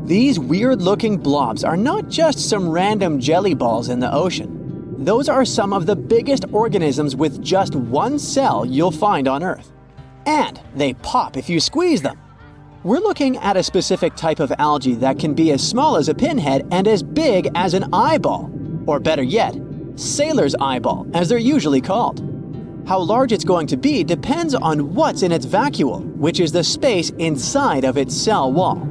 These weird-looking blobs are not just some random jelly balls in the ocean. Those are some of the biggest organisms with just one cell you'll find on Earth. And they pop if you squeeze them. We're looking at a specific type of algae that can be as small as a pinhead and as big as an eyeball. Or better yet, sailor's eyeball, as they're usually called. How large it's going to be depends on what's in its vacuole, which is the space inside of its cell wall.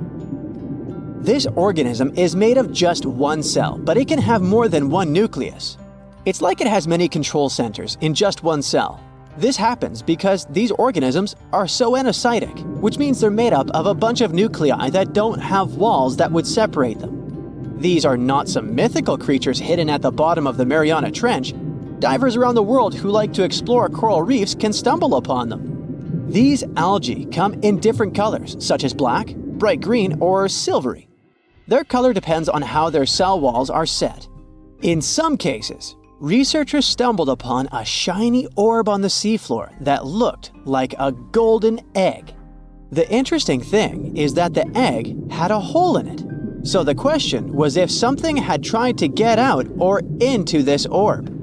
This organism is made of just one cell, but it can have more than one nucleus. It's like it has many control centers in just one cell. This happens because these organisms are soenocytic, which means they're made up of a bunch of nuclei that don't have walls that would separate them. These are not some mythical creatures hidden at the bottom of the Mariana Trench. Divers around the world who like to explore coral reefs can stumble upon them. These algae come in different colors, such as black, bright green, or silvery. Their color depends on how their cell walls are set. In some cases, researchers stumbled upon a shiny orb on the seafloor that looked like a golden egg. The interesting thing is that the egg had a hole in it. So the question was if something had tried to get out or into this orb.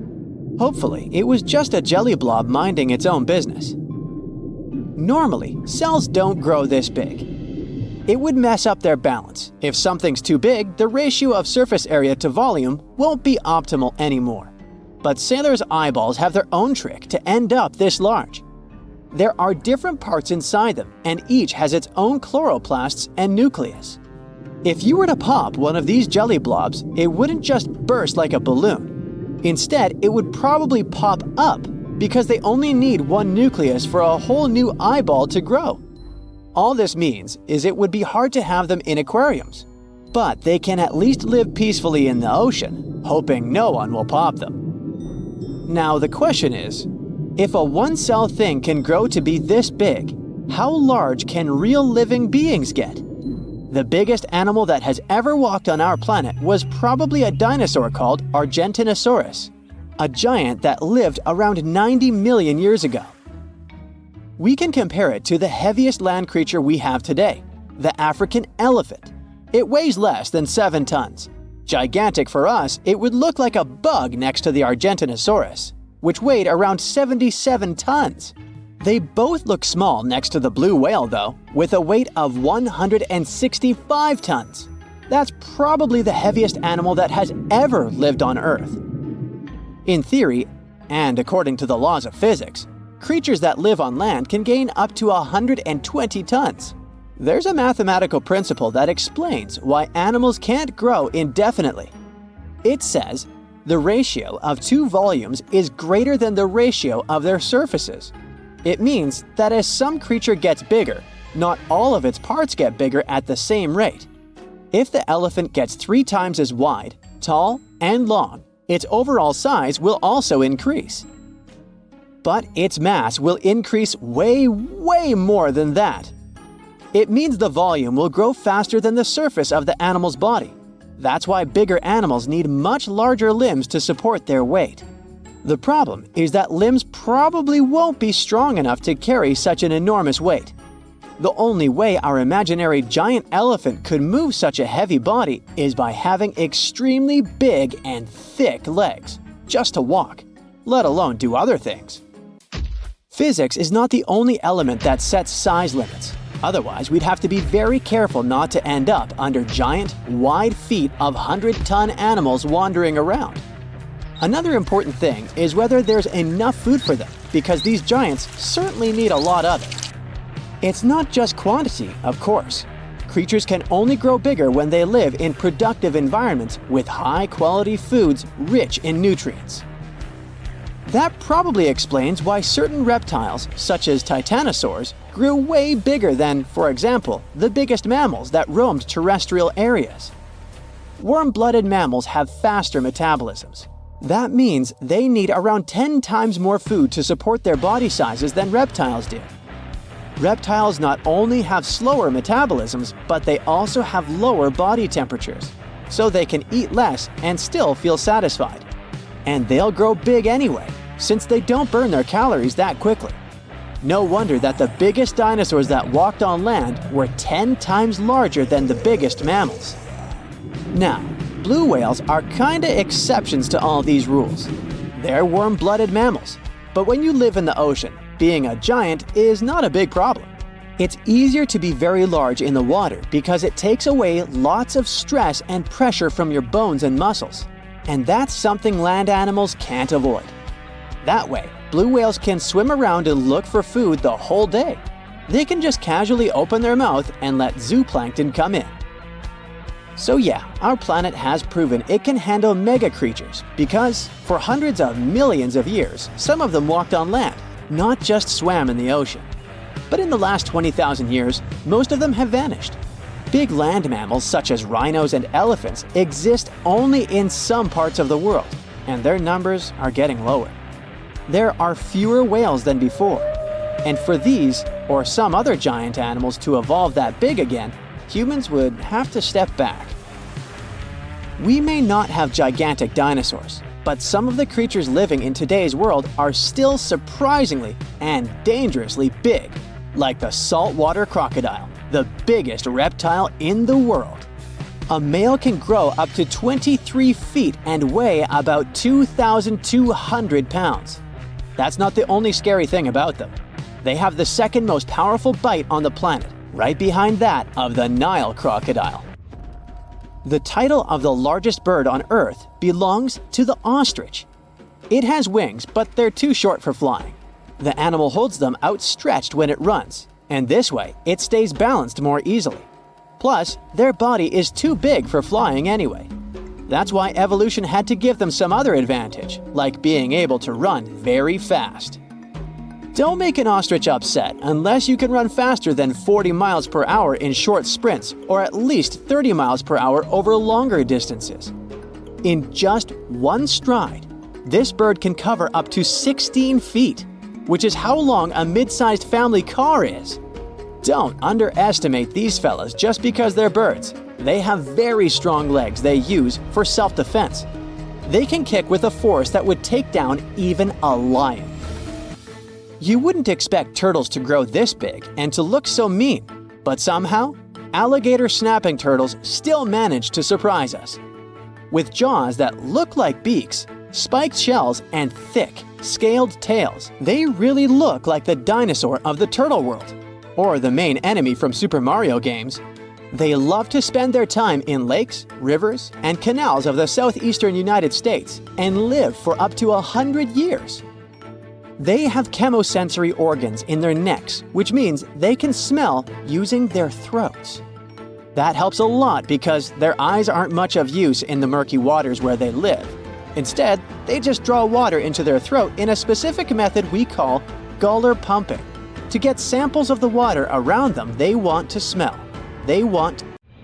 Hopefully, it was just a jelly blob minding its own business. Normally, cells don't grow this big. It would mess up their balance. If something's too big, the ratio of surface area to volume won't be optimal anymore. But sailors' eyeballs have their own trick to end up this large. There are different parts inside them, and each has its own chloroplasts and nucleus. If you were to pop one of these jelly blobs, it wouldn't just burst like a balloon. Instead, it would probably pop up because they only need one nucleus for a whole new eyeball to grow. All this means is it would be hard to have them in aquariums, but they can at least live peacefully in the ocean, hoping no one will pop them. Now the question is, if a one-cell thing can grow to be this big, how large can real living beings get? The biggest animal that has ever walked on our planet was probably a dinosaur called Argentinosaurus, a giant that lived around 90 million years ago. We can compare it to the heaviest land creature we have today, the African elephant. It weighs less than 7 tons. Gigantic for us, it would look like a bug next to the Argentinosaurus, which weighed around 77 tons. They both look small next to the blue whale though, with a weight of 165 tons. That's probably the heaviest animal that has ever lived on Earth. In theory, and according to the laws of physics, creatures that live on land can gain up to 120 tons. There's a mathematical principle that explains why animals can't grow indefinitely. It says the ratio of two volumes is greater than the ratio of their surfaces. It means that as some creature gets bigger, not all of its parts get bigger at the same rate. If the elephant gets 3 times as wide, tall, and long, its overall size will also increase. But its mass will increase way more than that. It means the volume will grow faster than the surface of the animal's body. That's why bigger animals need much larger limbs to support their weight. The problem is that limbs probably won't be strong enough to carry such an enormous weight. The only way our imaginary giant elephant could move such a heavy body is by having extremely big and thick legs, just to walk, let alone do other things. Physics is not the only element that sets size limits. Otherwise, we'd have to be very careful not to end up under giant, wide feet of 100-ton animals wandering around. Another important thing is whether there's enough food for them, because these giants certainly need a lot of it. It's not just quantity, of course. Creatures can only grow bigger when they live in productive environments with high-quality foods rich in nutrients. That probably explains why certain reptiles, such as titanosaurs, grew way bigger than, for example, the biggest mammals that roamed terrestrial areas. Warm-blooded mammals have faster metabolisms. That means they need around 10 times more food to support their body sizes than reptiles do. Reptiles not only have slower metabolisms, but they also have lower body temperatures, so they can eat less and still feel satisfied. And they'll grow big anyway, since they don't burn their calories that quickly. No wonder that the biggest dinosaurs that walked on land were 10 times larger than the biggest mammals. Now, blue whales are kinda exceptions to all these rules. They're warm-blooded mammals, but when you live in the ocean, being a giant is not a big problem. It's easier to be very large in the water because it takes away lots of stress and pressure from your bones and muscles. And that's something land animals can't avoid. That way, blue whales can swim around and look for food the whole day. They can just casually open their mouth and let zooplankton come in. So yeah, our planet has proven it can handle mega creatures because, for hundreds of millions of years, some of them walked on land, not just swam in the ocean. But in the last 20,000 years, most of them have vanished. Big land mammals such as rhinos and elephants exist only in some parts of the world, and their numbers are getting lower. There are fewer whales than before, and for these, or some other giant animals to evolve that big again, humans would have to step back. We may not have gigantic dinosaurs, but some of the creatures living in today's world are still surprisingly and dangerously big, like the saltwater crocodile, the biggest reptile in the world. A male can grow up to 23 feet and weigh about 2,200 pounds. That's not the only scary thing about them. They have the second most powerful bite on the planet, right behind that of the Nile crocodile. The title of the largest bird on Earth belongs to the ostrich. It has wings, but they're too short for flying. The animal holds them outstretched when it runs, and this way it stays balanced more easily. Plus, their body is too big for flying anyway. That's why evolution had to give them some other advantage, like being able to run very fast. Don't make an ostrich upset unless you can run faster than 40 miles per hour in short sprints or at least 30 miles per hour over longer distances. In just one stride, this bird can cover up to 16 feet, which is how long a mid-sized family car is. Don't underestimate these fellas just because they're birds. They have very strong legs they use for self-defense. They can kick with a force that would take down even a lion. You wouldn't expect turtles to grow this big and to look so mean, but somehow, alligator snapping turtles still manage to surprise us. With jaws that look like beaks, spiked shells, and thick, scaled tails, they really look like the dinosaur of the turtle world, or the main enemy from Super Mario games. They love to spend their time in lakes, rivers, and canals of the southeastern United States and live for up to 100 years. They have chemosensory organs in their necks, which means they can smell using their throats. That helps a lot because their eyes aren't much of use in the murky waters where they live. Instead, they just draw water into their throat in a specific method we call gular pumping, to get samples of the water around them they want to smell.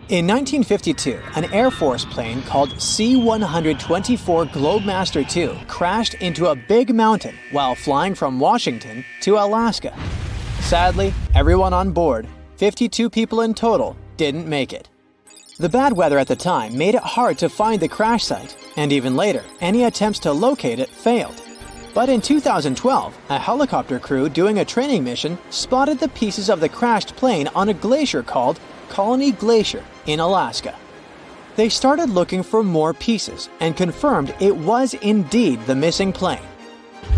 In 1952, an Air Force plane called C-124 Globemaster II crashed into a big mountain while flying from Washington to Alaska. Sadly, everyone on board, 52 people in total, didn't make it. The bad weather at the time made it hard to find the crash site, and even later, any attempts to locate it failed. But in 2012, a helicopter crew doing a training mission spotted the pieces of the crashed plane on a glacier called Colony Glacier in Alaska. They started looking for more pieces and confirmed it was indeed the missing plane.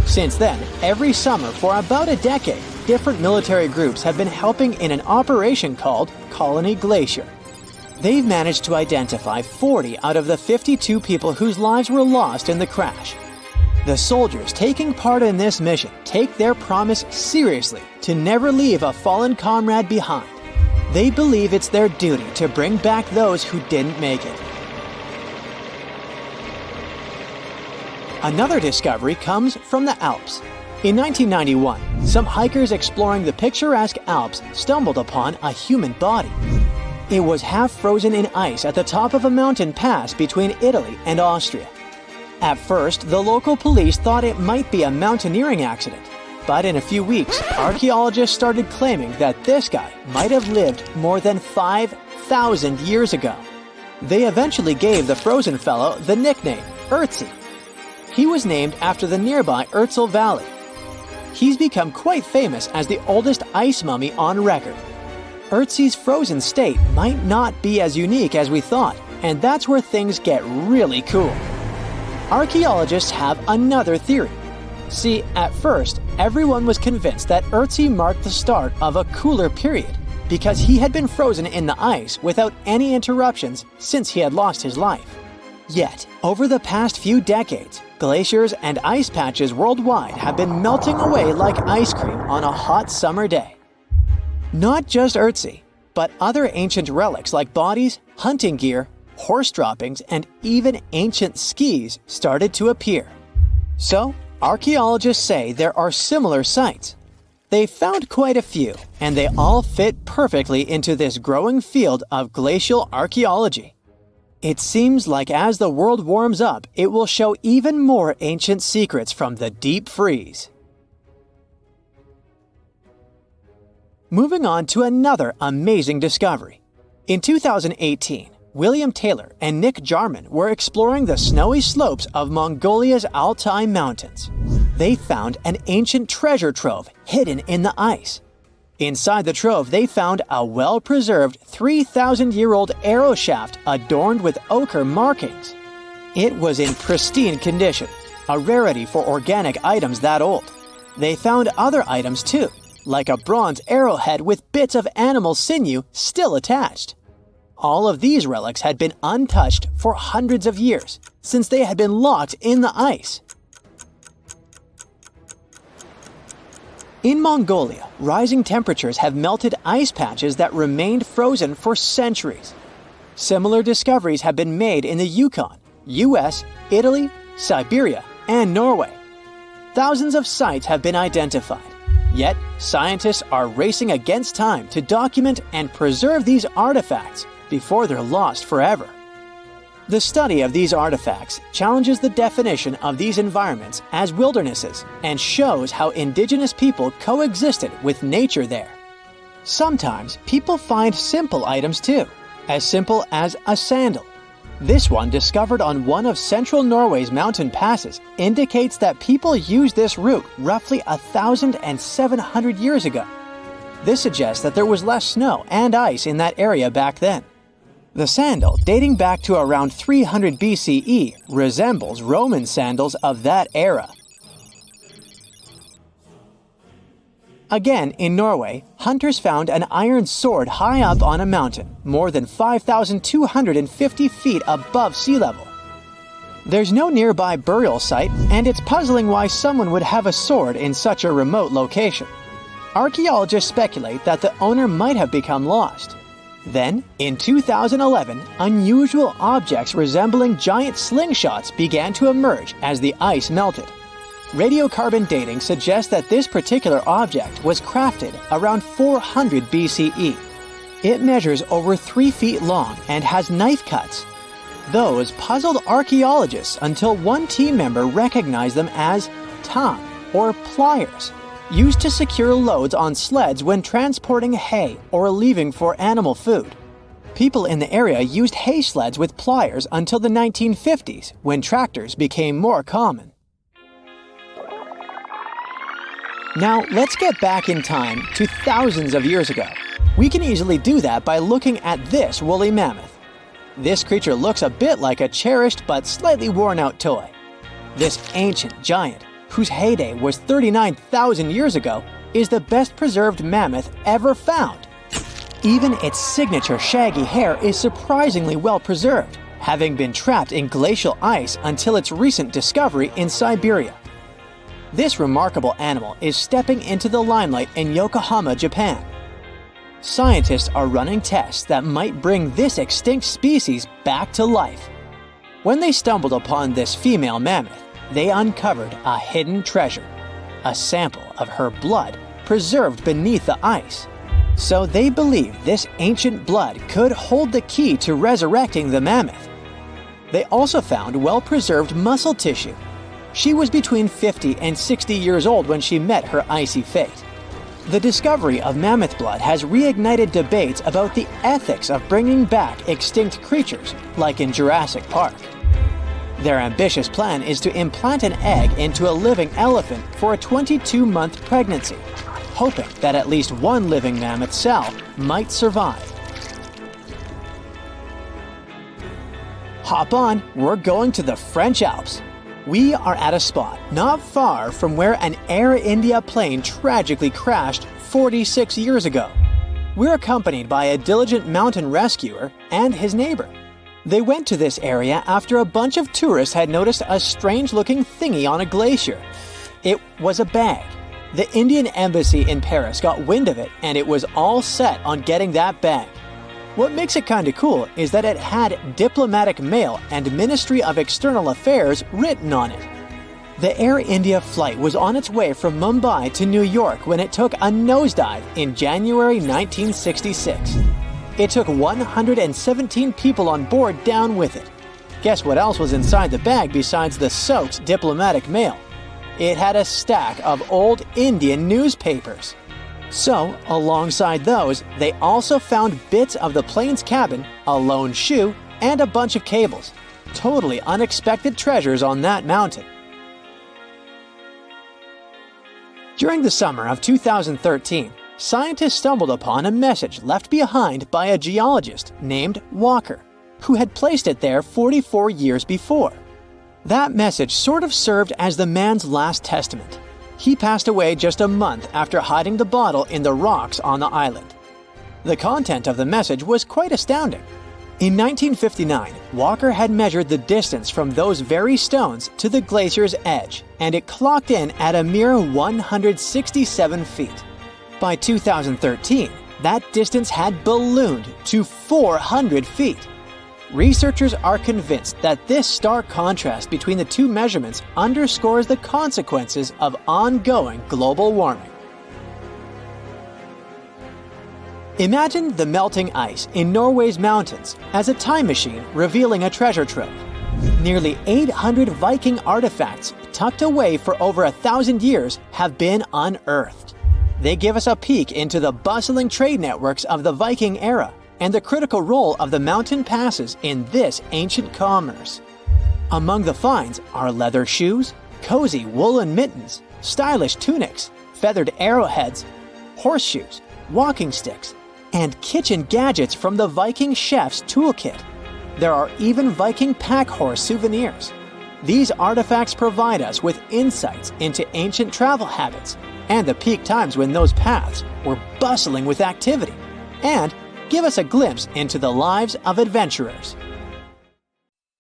Since then, every summer for about a decade, different military groups have been helping in an operation called Colony Glacier. They've managed to identify 40 out of the 52 people whose lives were lost in the crash. The soldiers taking part in this mission take their promise seriously to never leave a fallen comrade behind. They believe it's their duty to bring back those who didn't make it. Another discovery comes from the Alps. In 1991, some hikers exploring the picturesque Alps stumbled upon a human body. It was half frozen in ice at the top of a mountain pass between Italy and Austria. At first, the local police thought it might be a mountaineering accident. But in a few weeks, archaeologists started claiming that this guy might have lived more than 5,000 years ago. They eventually gave the frozen fellow the nickname Ötzi. He was named after the nearby Ötztal Valley. he's become quite famous as the oldest ice mummy on record. Ötzi's frozen state might not be as unique as we thought, and that's where things get really cool. Archaeologists have another theory. See, at first, everyone was convinced that Ötzi marked the start of a cooler period because he had been frozen in the ice without any interruptions since he had lost his life. Yet, over the past few decades, glaciers and ice patches worldwide have been melting away like ice cream on a hot summer day. Not just Ötzi, but other ancient relics like bodies, hunting gear, horse droppings, and even ancient skis started to appear. So, archaeologists say there are similar sites. They found quite a few, and they all fit perfectly into this growing field of glacial archaeology. It seems like as the world warms up, it will show even more ancient secrets from the deep freeze. Moving on to another amazing discovery. In 2018, William Taylor and Nick Jarman were exploring the snowy slopes of Mongolia's Altai Mountains. They found an ancient treasure trove hidden in the ice. Inside the trove, they found a well-preserved 3,000-year-old arrow shaft adorned with ochre markings. It was in pristine condition, a rarity for organic items that old. They found other items too, like a bronze arrowhead with bits of animal sinew still attached. All of these relics had been untouched for hundreds of years, since they had been locked in the ice. In Mongolia, rising temperatures have melted ice patches that remained frozen for centuries. Similar discoveries have been made in the Yukon, US, Italy, Siberia, and Norway. Thousands of sites have been identified. Yet, scientists are racing against time to document and preserve these artifacts before they're lost forever. The study of these artifacts challenges the definition of these environments as wildernesses and shows how indigenous people coexisted with nature there. Sometimes people find simple items too, as simple as a sandal. This one, discovered on one of central Norway's mountain passes, indicates that people used this route roughly 1,700 years ago. This suggests that there was less snow and ice in that area back then. The sandal, dating back to around 300 BCE, resembles Roman sandals of that era. Again, in Norway, hunters found an iron sword high up on a mountain, more than 5,250 feet above sea level. There's no nearby burial site, and it's puzzling why someone would have a sword in such a remote location. Archaeologists speculate that the owner might have become lost. Then, in 2011, unusual objects resembling giant slingshots began to emerge as the ice melted. Radiocarbon dating suggests that this particular object was crafted around 400 BCE. It measures over 3 feet long and has knife cuts. Those puzzled archaeologists until one team member recognized them as tang, or pliers, used to secure loads on sleds when transporting hay or leaving for animal food. People in the area used hay sleds with pliers until the 1950s, when tractors became more common. Now, let's get back in time to thousands of years ago. We can easily do that by looking at this woolly mammoth. This creature looks a bit like a cherished but slightly worn-out toy. This ancient giant, whose heyday was 39,000 years ago, is the best preserved mammoth ever found. Even its signature shaggy hair is surprisingly well preserved, having been trapped in glacial ice until its recent discovery in Siberia. This remarkable animal is stepping into the limelight in Yokohama, Japan. Scientists are running tests that might bring this extinct species back to life. When they stumbled upon this female mammoth, they uncovered a hidden treasure, a sample of her blood preserved beneath the ice. So they believe this ancient blood could hold the key to resurrecting the mammoth. They also found well-preserved muscle tissue. She was between 50 and 60 years old when she met her icy fate. The discovery of mammoth blood has reignited debates about the ethics of bringing back extinct creatures, like in Jurassic Park. Their ambitious plan is to implant an egg into a living elephant for a 22-month pregnancy, hoping that at least one living mammoth cell might survive. Hop on, we're going to the French Alps. We are at a spot not far from where an Air India plane tragically crashed 46 years ago. We're accompanied by a diligent mountain rescuer and his neighbor. They went to this area after a bunch of tourists had noticed a strange-looking thingy on a glacier. It was a bag. The Indian embassy in Paris got wind of it, and it was all set on getting that bag. What makes it kinda cool is that it had diplomatic mail and Ministry of External Affairs written on it. The Air India flight was on its way from Mumbai to New York when it took a nosedive in January 1966. It took 117 people on board down with it. Guess what else was inside the bag besides the soaked diplomatic mail? It had a stack of old Indian newspapers. So, alongside those, they also found bits of the plane's cabin, a lone shoe, and a bunch of cables. Totally unexpected treasures on that mountain. During the summer of 2013, scientists stumbled upon a message left behind by a geologist named Walker, who had placed it there 44 years before. That message sort of served as the man's last testament. He passed away just a month after hiding the bottle in the rocks on the island. The content of the message was quite astounding. In 1959, Walker had measured the distance from those very stones to the glacier's edge, and it clocked in at a mere 167 feet. By 2013, that distance had ballooned to 400 feet. Researchers are convinced that this stark contrast between the two measurements underscores the consequences of ongoing global warming. Imagine the melting ice in Norway's mountains as a time machine revealing a treasure trove. Nearly 800 Viking artifacts tucked away for over 1,000 years have been unearthed. They give us a peek into the bustling trade networks of the Viking era and the critical role of the mountain passes in this ancient commerce. Among the finds are leather shoes, cozy woolen mittens, stylish tunics, feathered arrowheads, horseshoes, walking sticks, and kitchen gadgets from the Viking chef's toolkit. There are even Viking pack horse souvenirs. These artifacts provide us with insights into ancient travel habits and the peak times when those paths were bustling with activity, and give us a glimpse into the lives of adventurers.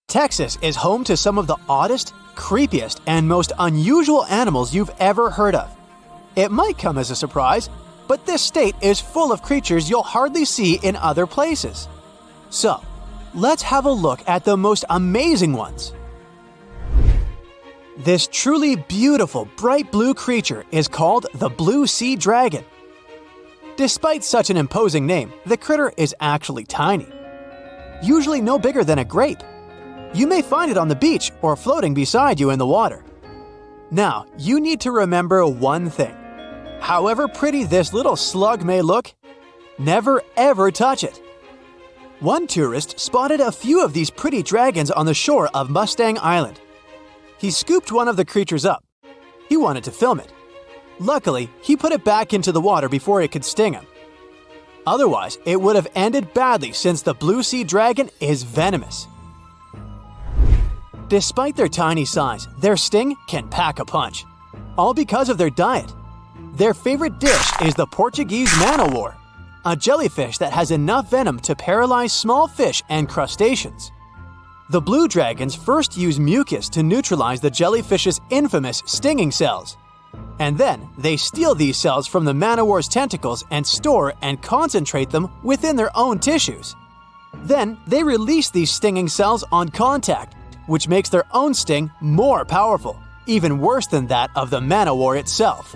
Texas is home to some of the oddest, creepiest, and most unusual animals you've ever heard of. It might come as a surprise, but this state is full of creatures you'll hardly see in other places. So, let's have a look at the most amazing ones. This truly beautiful bright blue creature is called the blue sea dragon. Despite such an imposing name, the critter is actually tiny. Usually no bigger than a grape. You may find it on the beach or floating beside you in the water. Now, you need to remember one thing. However pretty this little slug may look, never ever touch it. One tourist spotted a few of these pretty dragons on the shore of Mustang Island. He scooped one of the creatures up. He wanted to film it. Luckily, he put it back into the water before it could sting him. Otherwise, it would have ended badly since the blue sea dragon is venomous. Despite their tiny size, their sting can pack a punch, all because of their diet. Their favorite dish is the Portuguese man-o-war, a jellyfish that has enough venom to paralyze small fish and crustaceans. The blue dragons first use mucus to neutralize the jellyfish's infamous stinging cells. And then they steal these cells from the man-o-war's tentacles and store and concentrate them within their own tissues. Then they release these stinging cells on contact, which makes their own sting more powerful, even worse than that of the man-o-war itself.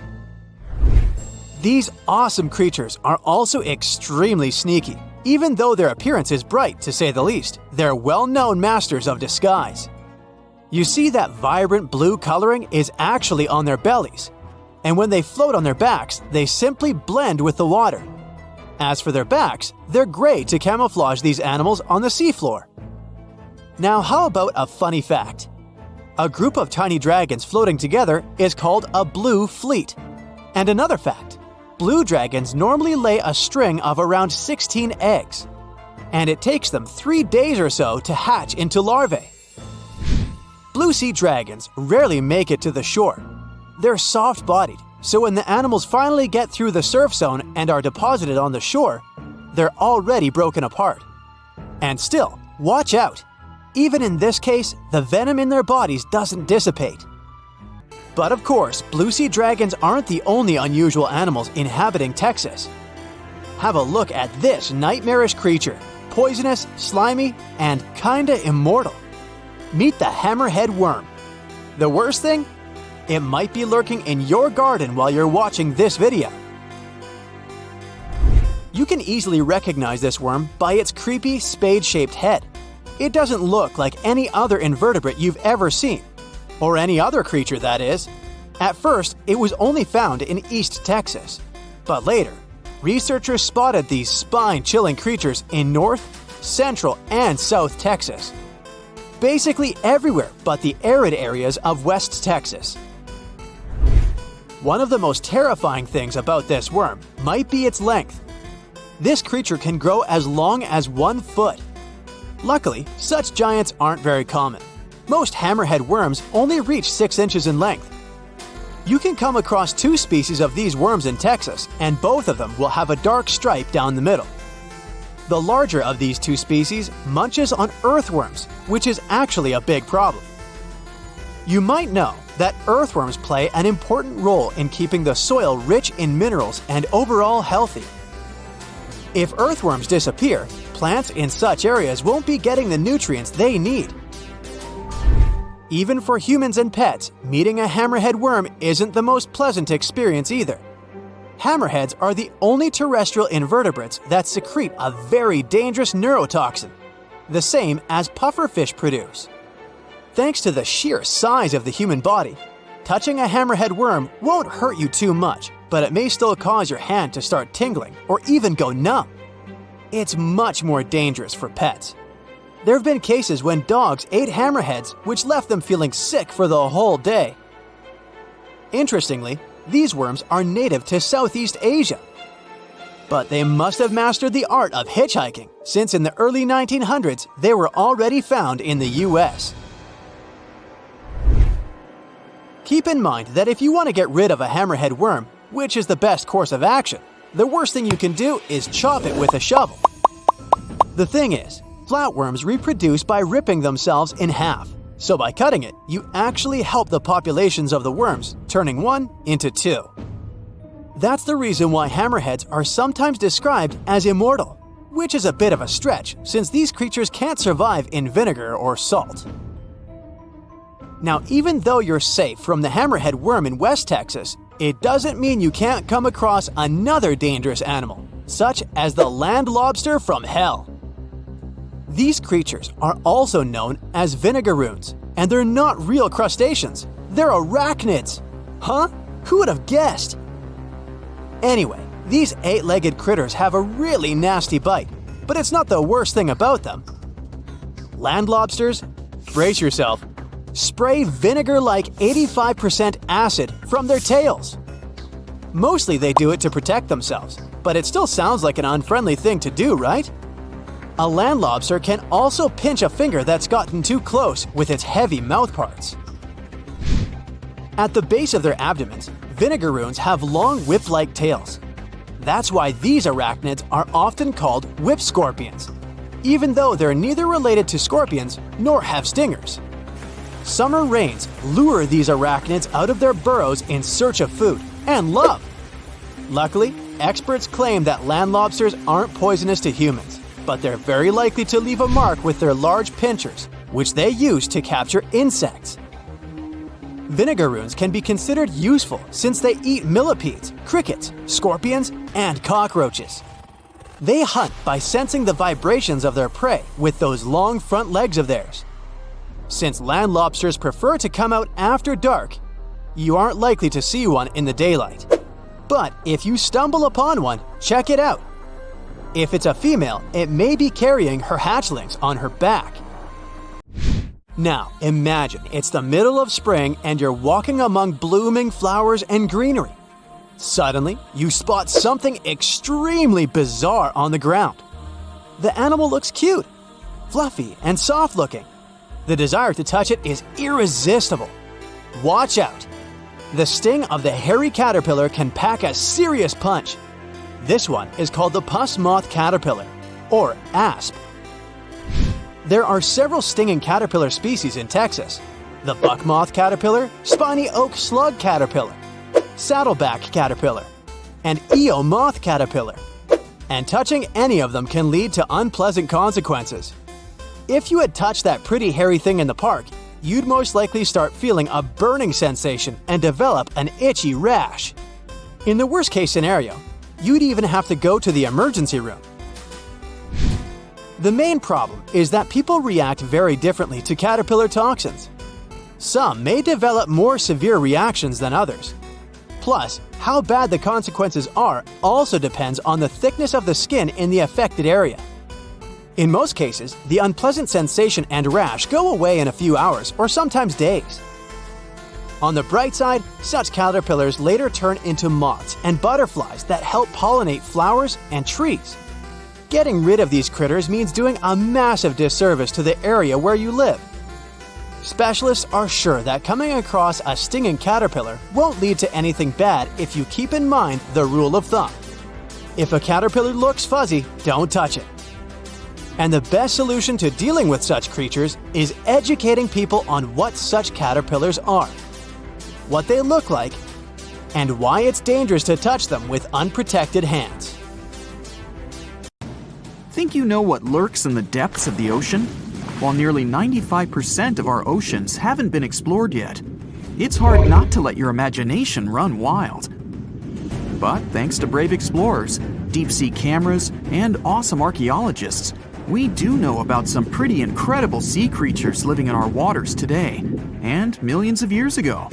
These awesome creatures are also extremely sneaky. Even though their appearance is bright, to say the least, they're well-known masters of disguise. You see that vibrant blue coloring is actually on their bellies, and when they float on their backs, they simply blend with the water. As for their backs, they're gray to camouflage these animals on the seafloor. Now how about a funny fact? A group of tiny dragons floating together is called a blue fleet. And another fact, blue dragons normally lay a string of around 16 eggs. And it takes them 3 days or so to hatch into larvae. Blue sea dragons rarely make it to the shore. They're soft-bodied, so when the animals finally get through the surf zone and are deposited on the shore, they're already broken apart. And still, watch out! Even in this case, the venom in their bodies doesn't dissipate. But of course, blue sea dragons aren't the only unusual animals inhabiting Texas. Have a look at this nightmarish creature, poisonous, slimy, and kinda immortal. Meet the hammerhead worm. The worst thing? It might be lurking in your garden while you're watching this video. You can easily recognize this worm by its creepy, spade-shaped head. It doesn't look like any other invertebrate you've ever seen. Or any other creature, that is. At first, it was only found in East Texas. But later, researchers spotted these spine-chilling creatures in North, Central, and South Texas. Basically everywhere but the arid areas of West Texas. One of the most terrifying things about this worm might be its length. This creature can grow as long as 1 foot. Luckily, such giants aren't very common. Most hammerhead worms only reach 6 inches in length. You can come across 2 species of these worms in Texas, and both of them will have a dark stripe down the middle. The larger of these 2 species munches on earthworms, which is actually a big problem. You might know that earthworms play an important role in keeping the soil rich in minerals and overall healthy. If earthworms disappear, plants in such areas won't be getting the nutrients they need. Even for humans and pets, meeting a hammerhead worm isn't the most pleasant experience either. Hammerheads are the only terrestrial invertebrates that secrete a very dangerous neurotoxin, the same as pufferfish produce. Thanks to the sheer size of the human body, touching a hammerhead worm won't hurt you too much, but it may still cause your hand to start tingling or even go numb. It's much more dangerous for pets. There have been cases when dogs ate hammerheads, which left them feeling sick for the whole day. Interestingly, these worms are native to Southeast Asia. But they must have mastered the art of hitchhiking, since in the early 1900s they were already found in the US. Keep in mind that if you want to get rid of a hammerhead worm, which is the best course of action, the worst thing you can do is chop it with a shovel. The thing is, flatworms reproduce by ripping themselves in half, so by cutting it, you actually help the populations of the worms, turning 1 into 2. That's the reason why hammerheads are sometimes described as immortal, which is a bit of a stretch since these creatures can't survive in vinegar or salt. Now, even though you're safe from the hammerhead worm in West Texas, it doesn't mean you can't come across another dangerous animal, such as the land lobster from hell. These creatures are also known as vinegaroons, and they're not real crustaceans, they're arachnids. Huh? Who would have guessed? Anyway, these 8-legged critters have a really nasty bite, but it's not the worst thing about them. Land lobsters, brace yourself, spray vinegar-like 85% acid from their tails. Mostly they do it to protect themselves, but it still sounds like an unfriendly thing to do, right? A land lobster can also pinch a finger that's gotten too close with its heavy mouth parts. At the base of their abdomens, vinegaroons have long whip-like tails. That's why these arachnids are often called whip scorpions, even though they're neither related to scorpions nor have stingers. Summer rains lure these arachnids out of their burrows in search of food and love. Luckily, experts claim that land lobsters aren't poisonous to humans, but they're very likely to leave a mark with their large pinchers, which they use to capture insects. Vinegaroons can be considered useful since they eat millipedes, crickets, scorpions, and cockroaches. They hunt by sensing the vibrations of their prey with those long front legs of theirs. Since land lobsters prefer to come out after dark, you aren't likely to see one in the daylight. But if you stumble upon one, check it out. If it's a female, it may be carrying her hatchlings on her back. Now, imagine it's the middle of spring and you're walking among blooming flowers and greenery. Suddenly, you spot something extremely bizarre on the ground. The animal looks cute, fluffy, and soft-looking. The desire to touch it is irresistible. Watch out! The sting of the hairy caterpillar can pack a serious punch. This one is called the pus moth caterpillar, or asp. There are several stinging caterpillar species in Texas: the buck moth caterpillar, spiny oak slug caterpillar, saddleback caterpillar, and eel moth caterpillar. And touching any of them can lead to unpleasant consequences. If you had touched that pretty hairy thing in the park, you'd most likely start feeling a burning sensation and develop an itchy rash. In the worst-case scenario, you'd even have to go to the emergency room. The main problem is that people react very differently to caterpillar toxins. Some may develop more severe reactions than others. Plus, how bad the consequences are also depends on the thickness of the skin in the affected area. In most cases, the unpleasant sensation and rash go away in a few hours or sometimes days. On the bright side, such caterpillars later turn into moths and butterflies that help pollinate flowers and trees. Getting rid of these critters means doing a massive disservice to the area where you live. Specialists are sure that coming across a stinging caterpillar won't lead to anything bad if you keep in mind the rule of thumb. If a caterpillar looks fuzzy, don't touch it. And the best solution to dealing with such creatures is educating people on what such caterpillars are, what they look like, and why it's dangerous to touch them with unprotected hands. Think you know what lurks in the depths of the ocean? While nearly 95% of our oceans haven't been explored yet, it's hard not to let your imagination run wild. But thanks to brave explorers, deep-sea cameras, and awesome archaeologists, we do know about some pretty incredible sea creatures living in our waters today, and millions of years ago.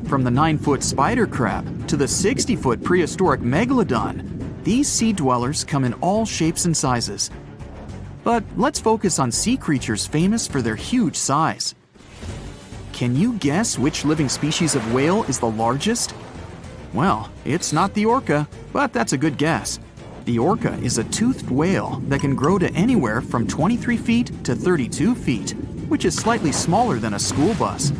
From the 9-foot spider crab to the 60-foot prehistoric megalodon, these sea dwellers come in all shapes and sizes. But let's focus on sea creatures famous for their huge size. Can you guess which living species of whale is the largest? Well, it's not the orca, but that's a good guess. The orca is a toothed whale that can grow to anywhere from 23 feet to 32 feet, which is slightly smaller than a school bus.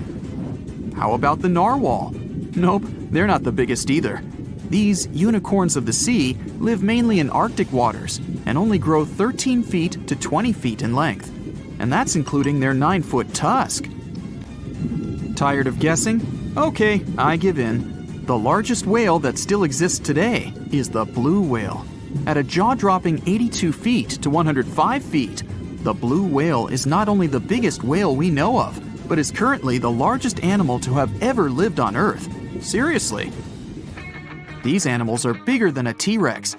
How about the narwhal? Nope, they're not the biggest either. These unicorns of the sea live mainly in Arctic waters and only grow 13 feet to 20 feet in length, and that's including their 9-foot tusk. Tired of guessing? Okay, I give in. The largest whale that still exists today is the blue whale. At a jaw-dropping 82 feet to 105 feet, the blue whale is not only the biggest whale we know of, but is currently the largest animal to have ever lived on Earth. Seriously. These animals are bigger than a T-Rex,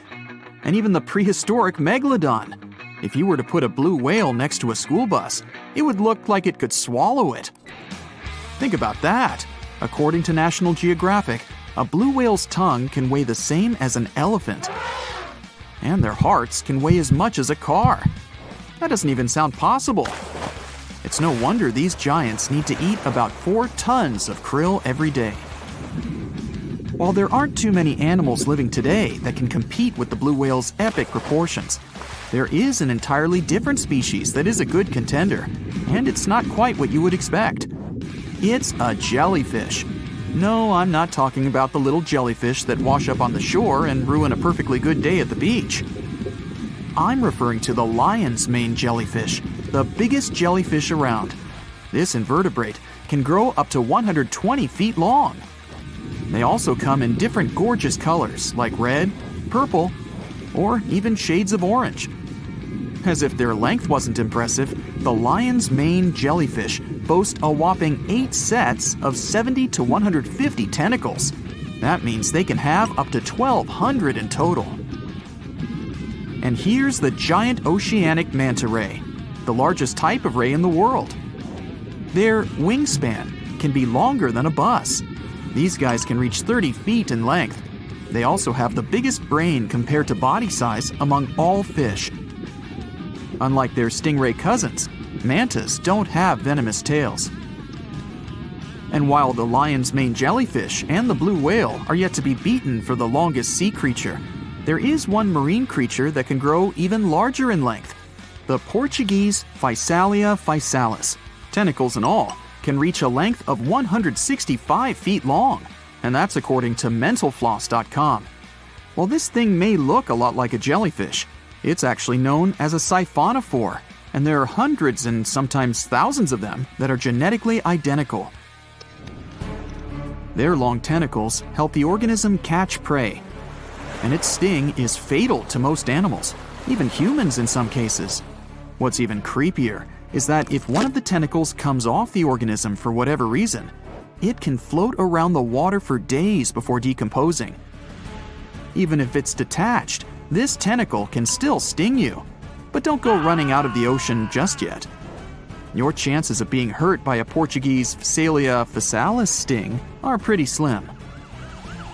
and even the prehistoric megalodon. If you were to put a blue whale next to a school bus, it would look like it could swallow it. Think about that. According to National Geographic, a blue whale's tongue can weigh the same as an elephant. And their hearts can weigh as much as a car. That doesn't even sound possible. It's no wonder these giants need to eat about 4 tons of krill every day. While there aren't too many animals living today that can compete with the blue whale's epic proportions, there is an entirely different species that is a good contender, and it's not quite what you would expect. It's a jellyfish. No, I'm not talking about the little jellyfish that wash up on the shore and ruin a perfectly good day at the beach. I'm referring to the lion's mane jellyfish, the biggest jellyfish around. This invertebrate can grow up to 120 feet long. They also come in different gorgeous colors like red, purple, or even shades of orange. As if their length wasn't impressive, the lion's mane jellyfish boast a whopping 8 sets of 70 to 150 tentacles. That means they can have up to 1,200 in total. And here's the giant oceanic manta ray, the largest type of ray in the world. Their wingspan can be longer than a bus. These guys can reach 30 feet in length. They also have the biggest brain compared to body size among all fish. Unlike their stingray cousins, mantas don't have venomous tails. And while the lion's mane jellyfish and the blue whale are yet to be beaten for the longest sea creature, there is one marine creature that can grow even larger in length. The Portuguese Physalia physalis, tentacles and all, can reach a length of 165 feet long, and that's according to mentalfloss.com. While this thing may look a lot like a jellyfish, it's actually known as a siphonophore, and there are hundreds and sometimes thousands of them that are genetically identical. Their long tentacles help the organism catch prey, and its sting is fatal to most animals, even humans in some cases. What's even creepier is that if one of the tentacles comes off the organism for whatever reason, it can float around the water for days before decomposing. Even if it's detached, this tentacle can still sting you. But don't go running out of the ocean just yet. Your chances of being hurt by a Portuguese Physalia physalis sting are pretty slim.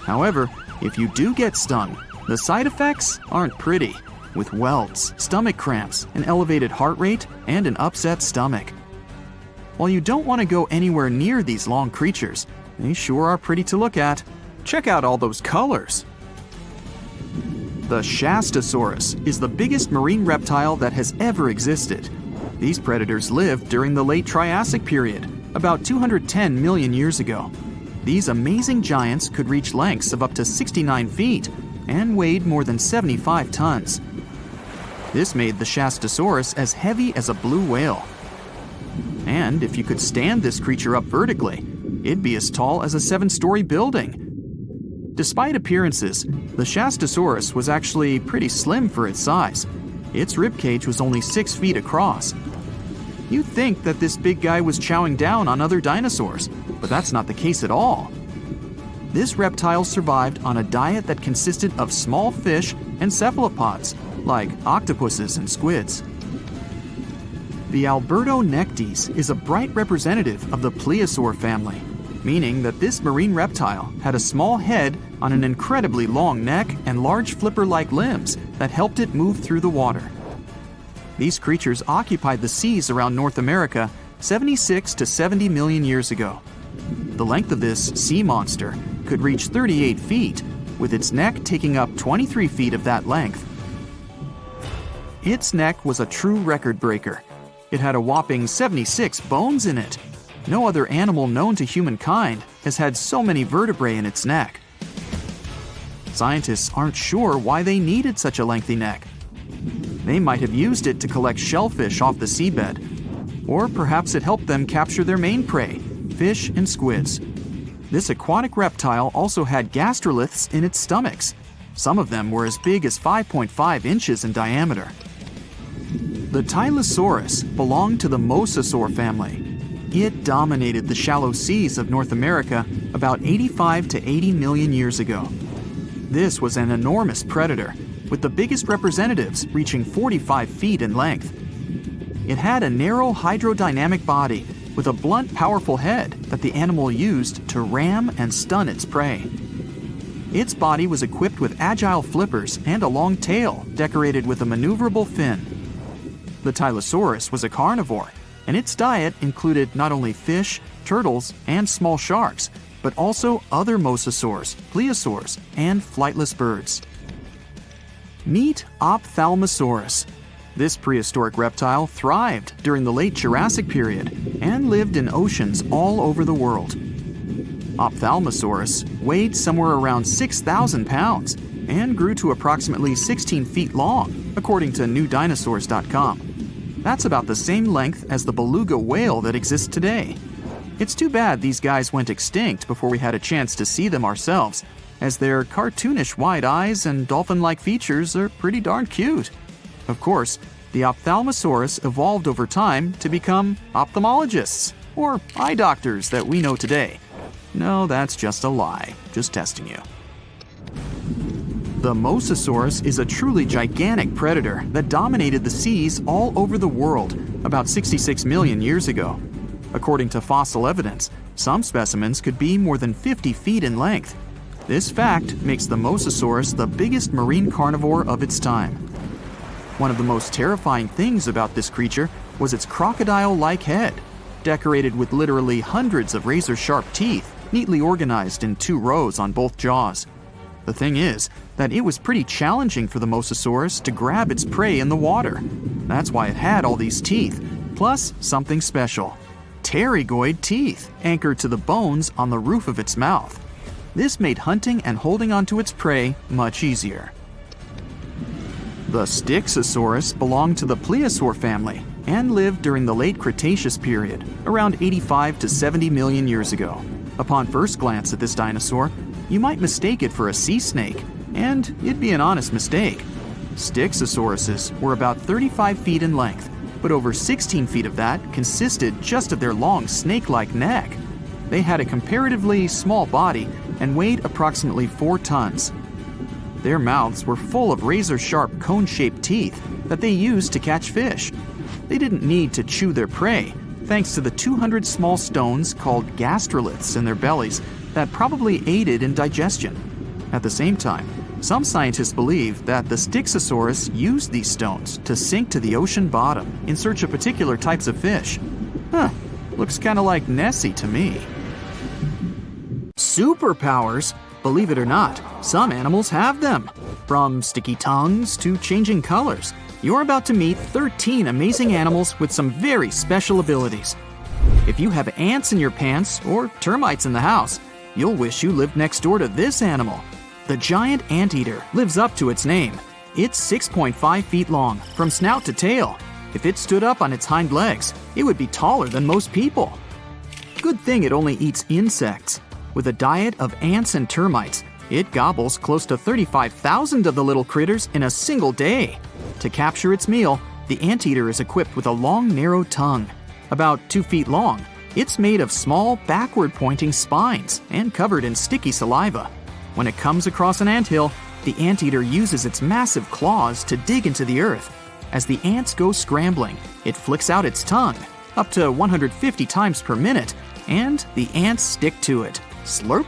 However, if you do get stung, the side effects aren't pretty, with welts, stomach cramps, an elevated heart rate, and an upset stomach. While you don't want to go anywhere near these long creatures, they sure are pretty to look at. Check out all those colors. The Shastasaurus is the biggest marine reptile that has ever existed. These predators lived during the late Triassic period, about 210 million years ago. These amazing giants could reach lengths of up to 69 feet and weighed more than 75 tons. This made the Shastasaurus as heavy as a blue whale. And if you could stand this creature up vertically, it'd be as tall as a 7-story building. Despite appearances, the Shastasaurus was actually pretty slim for its size. Its ribcage was only 6 feet across. You'd think that this big guy was chowing down on other dinosaurs, but that's not the case at all. This reptile survived on a diet that consisted of small fish and cephalopods, like octopuses and squids. The Albertonectes is a bright representative of the plesiosaur family, meaning that this marine reptile had a small head on an incredibly long neck and large flipper-like limbs that helped it move through the water. These creatures occupied the seas around North America 76 to 70 million years ago. The length of this sea monster could reach 38 feet, with its neck taking up 23 feet of that length. Its neck was a true record breaker. It had a whopping 76 bones in it. No other animal known to humankind has had so many vertebrae in its neck. Scientists aren't sure why they needed such a lengthy neck. They might have used it to collect shellfish off the seabed, or perhaps it helped them capture their main prey, fish and squids. This aquatic reptile also had gastroliths in its stomachs. Some of them were as big as 5.5 inches in diameter. The Tylosaurus belonged to the Mosasaur family. It dominated the shallow seas of North America about 85 to 80 million years ago. This was an enormous predator, with the biggest representatives reaching 45 feet in length. It had a narrow hydrodynamic body with a blunt, powerful head that the animal used to ram and stun its prey. Its body was equipped with agile flippers and a long tail decorated with a maneuverable fin. The Tylosaurus was a carnivore, and its diet included not only fish, turtles, and small sharks, but also other mosasaurs, plesiosaurs, and flightless birds. Meet Ophthalmosaurus. This prehistoric reptile thrived during the late Jurassic period and lived in oceans all over the world. Ophthalmosaurus weighed somewhere around 6,000 pounds and grew to approximately 16 feet long, according to newdinosaurs.com. That's about the same length as the beluga whale that exists today. It's too bad these guys went extinct before we had a chance to see them ourselves, as their cartoonish wide eyes and dolphin-like features are pretty darn cute. Of course, the Ophthalmosaurus evolved over time to become ophthalmologists, or eye doctors that we know today. No, that's just a lie. Just testing you. The Mosasaurus is a truly gigantic predator that dominated the seas all over the world about 66 million years ago. According to fossil evidence, some specimens could be more than 50 feet in length. This fact makes the Mosasaurus the biggest marine carnivore of its time. One of the most terrifying things about this creature was its crocodile-like head, decorated with literally hundreds of razor-sharp teeth, neatly organized in 2 rows on both jaws. The thing is that it was pretty challenging for the Mosasaurus to grab its prey in the water. That's why it had all these teeth, plus something special: pterygoid teeth anchored to the bones on the roof of its mouth. This made hunting and holding onto its prey much easier. The Styxosaurus belonged to the plesiosaur family and lived during the late Cretaceous period, around 85 to 70 million years ago. Upon first glance at this dinosaur, you might mistake it for a sea snake, and it'd be an honest mistake. Styxosauruses were about 35 feet in length, but over 16 feet of that consisted just of their long snake-like neck. They had a comparatively small body and weighed approximately 4 tons. Their mouths were full of razor-sharp cone-shaped teeth that they used to catch fish. They didn't need to chew their prey, thanks to the 200 small stones called gastroliths in their bellies that probably aided in digestion. At the same time, some scientists believe that the Styxosaurus used these stones to sink to the ocean bottom in search of particular types of fish. Looks kind of like Nessie to me. Superpowers? Believe it or not, some animals have them. From sticky tongues to changing colors, you're about to meet 13 amazing animals with some very special abilities. If you have ants in your pants or termites in the house, you'll wish you lived next door to this animal. The giant anteater lives up to its name. It's 6.5 feet long, from snout to tail. If it stood up on its hind legs, it would be taller than most people. Good thing it only eats insects. With a diet of ants and termites, it gobbles close to 35,000 of the little critters in a single day. To capture its meal, the anteater is equipped with a long, narrow tongue. About 2 feet long, it's made of small, backward-pointing spines and covered in sticky saliva. When it comes across an anthill, the anteater uses its massive claws to dig into the earth. As the ants go scrambling, it flicks out its tongue, up to 150 times per minute, and the ants stick to it. Slurp!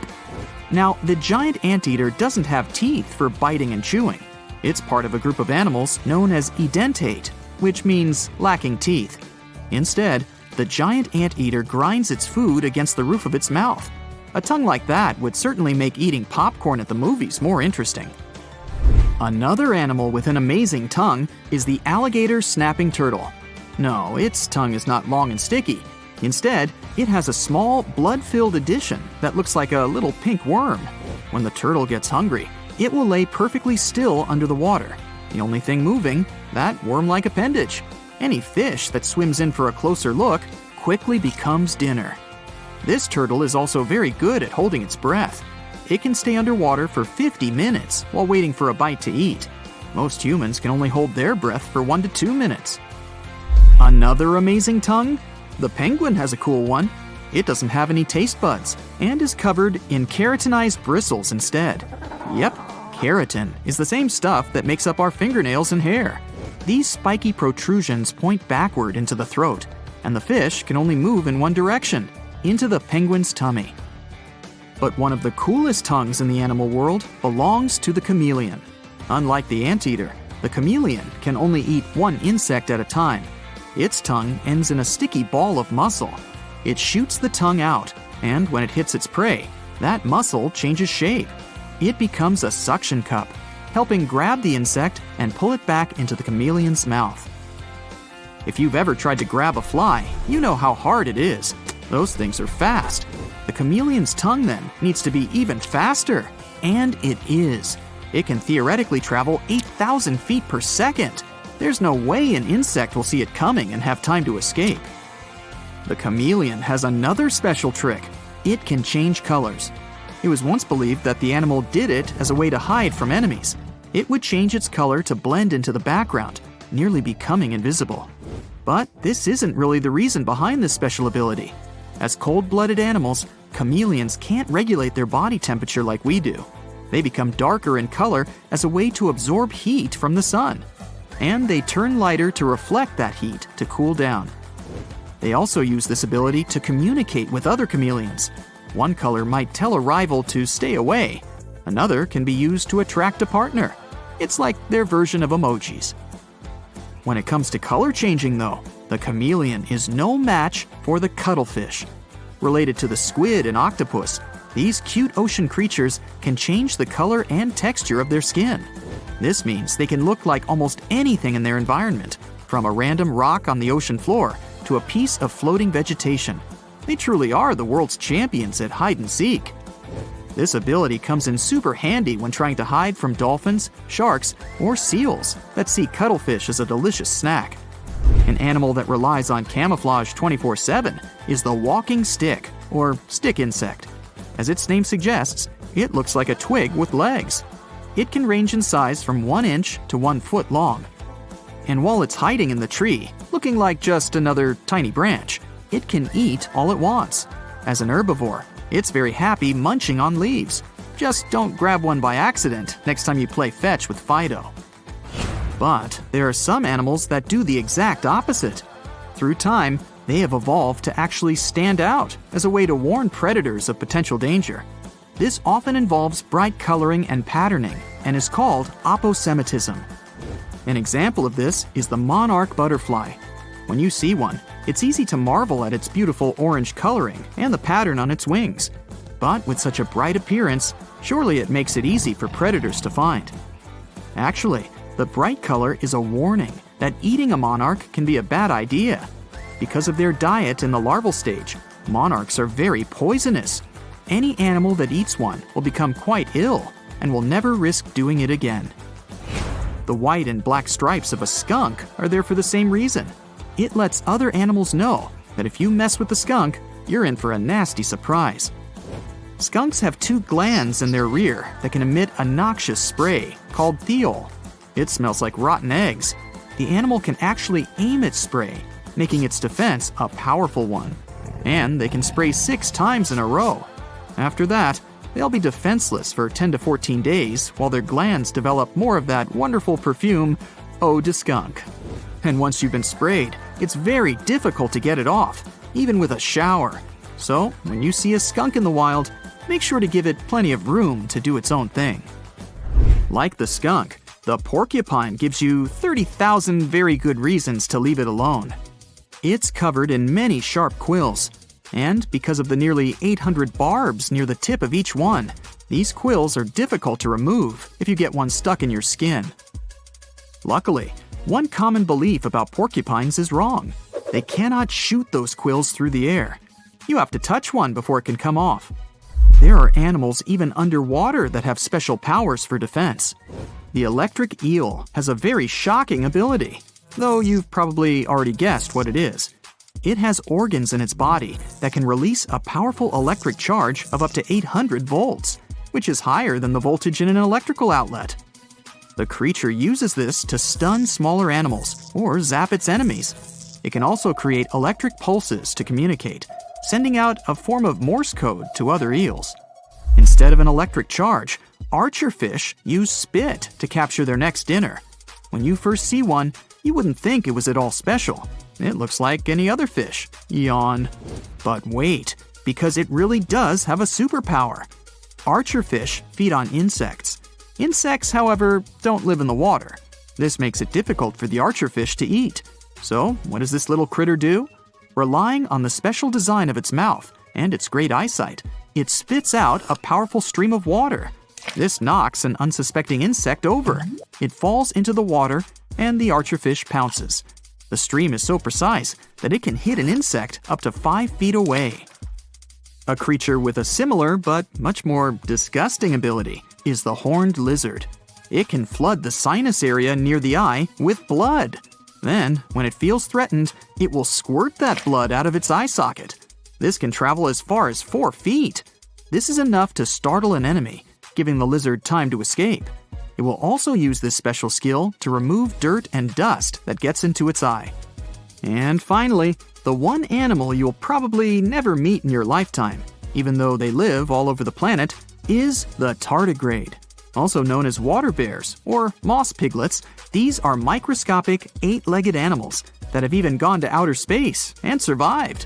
Now, the giant anteater doesn't have teeth for biting and chewing. It's part of a group of animals known as edentate, which means lacking teeth. Instead, the giant anteater grinds its food against the roof of its mouth. A tongue like that would certainly make eating popcorn at the movies more interesting. Another animal with an amazing tongue is the alligator snapping turtle. No, its tongue is not long and sticky. Instead, it has a small, blood-filled addition that looks like a little pink worm. When the turtle gets hungry, it will lay perfectly still under the water. The only thing moving, that worm-like appendage. Any fish that swims in for a closer look quickly becomes dinner. This turtle is also very good at holding its breath. It can stay underwater for 50 minutes while waiting for a bite to eat. Most humans can only hold their breath for 1 to 2 minutes. Another amazing tongue? The penguin has a cool one. It doesn't have any taste buds and is covered in keratinized bristles instead. Yep, keratin is the same stuff that makes up our fingernails and hair. These spiky protrusions point backward into the throat, and the fish can only move in one direction, into the penguin's tummy. But one of the coolest tongues in the animal world belongs to the chameleon. Unlike the anteater, the chameleon can only eat one insect at a time. Its tongue ends in a sticky ball of muscle. It shoots the tongue out, and when it hits its prey, that muscle changes shape. It becomes a suction cup, helping grab the insect and pull it back into the chameleon's mouth. If you've ever tried to grab a fly, you know how hard it is. Those things are fast. The chameleon's tongue, then, needs to be even faster. And it is. It can theoretically travel 8,000 feet per second. There's no way an insect will see it coming and have time to escape. The chameleon has another special trick. It can change colors. It was once believed that the animal did it as a way to hide from enemies. It would change its color to blend into the background, nearly becoming invisible. But this isn't really the reason behind this special ability. As cold-blooded animals, chameleons can't regulate their body temperature like we do. They become darker in color as a way to absorb heat from the sun. And they turn lighter to reflect that heat to cool down. They also use this ability to communicate with other chameleons. One color might tell a rival to stay away. Another can be used to attract a partner. It's like their version of emojis. When it comes to color changing, though, the chameleon is no match for the cuttlefish. Related to the squid and octopus, these cute ocean creatures can change the color and texture of their skin. This means they can look like almost anything in their environment, from a random rock on the ocean floor to a piece of floating vegetation. They truly are the world's champions at hide and seek. This ability comes in super handy when trying to hide from dolphins, sharks, or seals that see cuttlefish as a delicious snack. An animal that relies on camouflage 24/7 is the walking stick, or stick insect. As its name suggests, it looks like a twig with legs. It can range in size from 1 inch to 1 foot long. And while it's hiding in the tree, looking like just another tiny branch, it can eat all it wants. As an herbivore, it's very happy munching on leaves. Just don't grab one by accident next time you play fetch with Fido. But there are some animals that do the exact opposite. Through time, they have evolved to actually stand out as a way to warn predators of potential danger. This often involves bright coloring and patterning and is called aposematism. An example of this is the monarch butterfly. When you see one, it's easy to marvel at its beautiful orange coloring and the pattern on its wings. But with such a bright appearance, surely it makes it easy for predators to find. Actually, the bright color is a warning that eating a monarch can be a bad idea. Because of their diet in the larval stage, monarchs are very poisonous. Any animal that eats one will become quite ill and will never risk doing it again. The white and black stripes of a skunk are there for the same reason. It lets other animals know that if you mess with the skunk, you're in for a nasty surprise. Skunks have 2 glands in their rear that can emit a noxious spray called thiol. It smells like rotten eggs. The animal can actually aim its spray, making its defense a powerful one. And they can spray 6 times in a row. After that, they'll be defenseless for 10 to 14 days while their glands develop more of that wonderful perfume, eau de skunk. And once you've been sprayed, it's very difficult to get it off, even with a shower. So, when you see a skunk in the wild, make sure to give it plenty of room to do its own thing. Like the skunk, the porcupine gives you 30,000 very good reasons to leave it alone. It's covered in many sharp quills, and because of the nearly 800 barbs near the tip of each one, these quills are difficult to remove if you get one stuck in your skin. Luckily, one common belief about porcupines is wrong. They cannot shoot those quills through the air. You have to touch one before it can come off. There are animals even underwater that have special powers for defense. The electric eel has a very shocking ability, though you've probably already guessed what it is. It has organs in its body that can release a powerful electric charge of up to 800 volts, which is higher than the voltage in an electrical outlet. The creature uses this to stun smaller animals or zap its enemies. It can also create electric pulses to communicate, sending out a form of Morse code to other eels. Instead of an electric charge, archerfish use spit to capture their next dinner. When you first see one, you wouldn't think it was at all special. It looks like any other fish. Yawn. But wait, because it really does have a superpower. Archerfish feed on insects. Insects, however, don't live in the water. This makes it difficult for the archerfish to eat. So, what does this little critter do? Relying on the special design of its mouth and its great eyesight, it spits out a powerful stream of water. This knocks an unsuspecting insect over. It falls into the water, and the archerfish pounces. The stream is so precise that it can hit an insect up to 5 feet away. A creature with a similar but much more disgusting ability is the horned lizard. It can flood the sinus area near the eye with blood. Then, when it feels threatened, it will squirt that blood out of its eye socket. This can travel as far as 4 feet. This is enough to startle an enemy, giving the lizard time to escape. It will also use this special skill to remove dirt and dust that gets into its eye. And finally, the one animal you'll probably never meet in your lifetime, even though they live all over the planet, is the tardigrade. Also known as water bears or moss piglets, these are microscopic 8-legged animals that have even gone to outer space and survived.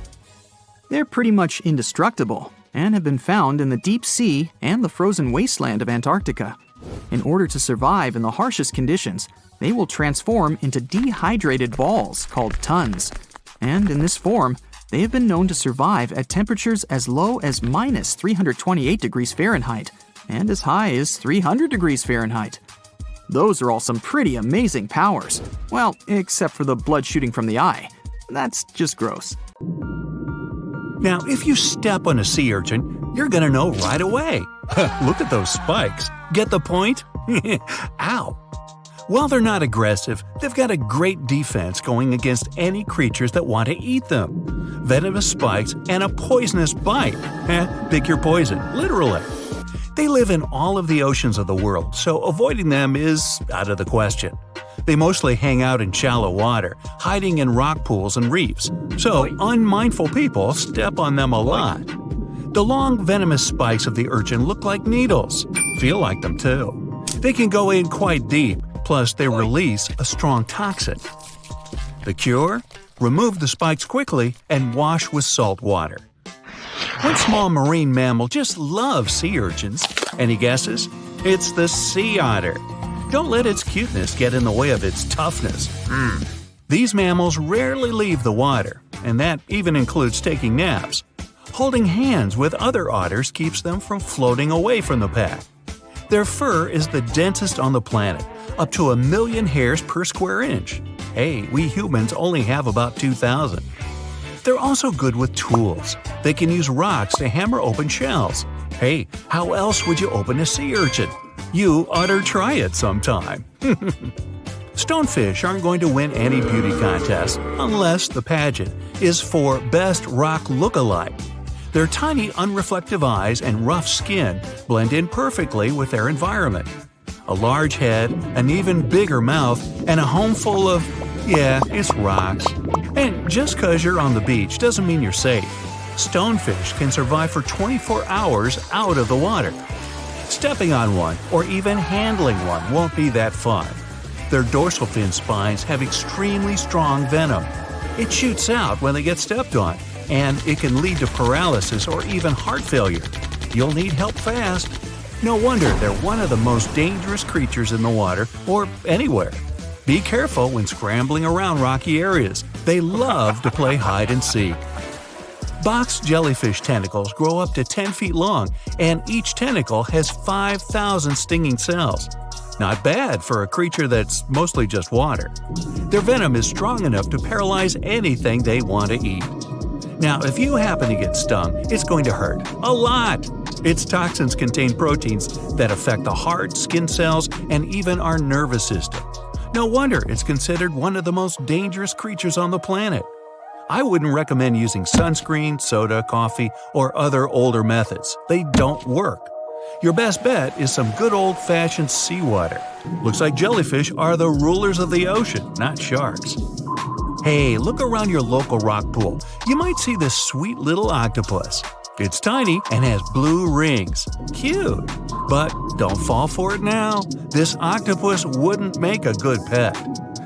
They're pretty much indestructible and have been found in the deep sea and the frozen wasteland of Antarctica. In order to survive in the harshest conditions, they will transform into dehydrated balls called tons. And in this form, they have been known to survive at temperatures as low as minus 328 degrees Fahrenheit and as high as 300 degrees Fahrenheit. Those are all some pretty amazing powers. Well, except for the blood shooting from the eye. That's just gross. Now, if you step on a sea urchin, you're gonna know right away. Look at those spikes. Get the point? Ow! While they're not aggressive, they've got a great defense going against any creatures that want to eat them. Venomous spikes and a poisonous bite. Pick your poison, literally. They live in all of the oceans of the world, so avoiding them is out of the question. They mostly hang out in shallow water, hiding in rock pools and reefs, so unmindful people step on them a lot. The long, venomous spikes of the urchin look like needles. Feel like them too. They can go in quite deep, plus they release a strong toxin. The cure? Remove the spikes quickly and wash with salt water. One small marine mammal just loves sea urchins. Any guesses? It's the sea otter. Don't let its cuteness get in the way of its toughness. These mammals rarely leave the water, and that even includes taking naps. Holding hands with other otters keeps them from floating away from the pack. Their fur is the densest on the planet, up to 1 million hairs per square inch. Hey, we humans only have about 2,000. They're also good with tools. They can use rocks to hammer open shells. Hey, how else would you open a sea urchin? You ought to try it sometime. Stonefish aren't going to win any beauty contest unless the pageant is for Best Rock Look-alike. Their tiny, unreflective eyes and rough skin blend in perfectly with their environment. A large head, an even bigger mouth, and a home full of, it's rocks. And just because you're on the beach doesn't mean you're safe. Stonefish can survive for 24 hours out of the water. Stepping on one or even handling one won't be that fun. Their dorsal fin spines have extremely strong venom. It shoots out when they get stepped on, and it can lead to paralysis or even heart failure. You'll need help fast. No wonder they're one of the most dangerous creatures in the water or anywhere. Be careful when scrambling around rocky areas. They love to play hide and seek. Box jellyfish tentacles grow up to 10 feet long, and each tentacle has 5,000 stinging cells. Not bad for a creature that's mostly just water. Their venom is strong enough to paralyze anything they want to eat. Now, if you happen to get stung, it's going to hurt. A lot! Its toxins contain proteins that affect the heart, skin cells, and even our nervous system. No wonder it's considered one of the most dangerous creatures on the planet. I wouldn't recommend using sunscreen, soda, coffee, or other older methods. They don't work. Your best bet is some good old-fashioned seawater. Looks like jellyfish are the rulers of the ocean, not sharks. Hey, look around your local rock pool. You might see this sweet little octopus. It's tiny and has blue rings. Cute. But don't fall for it now. This octopus wouldn't make a good pet.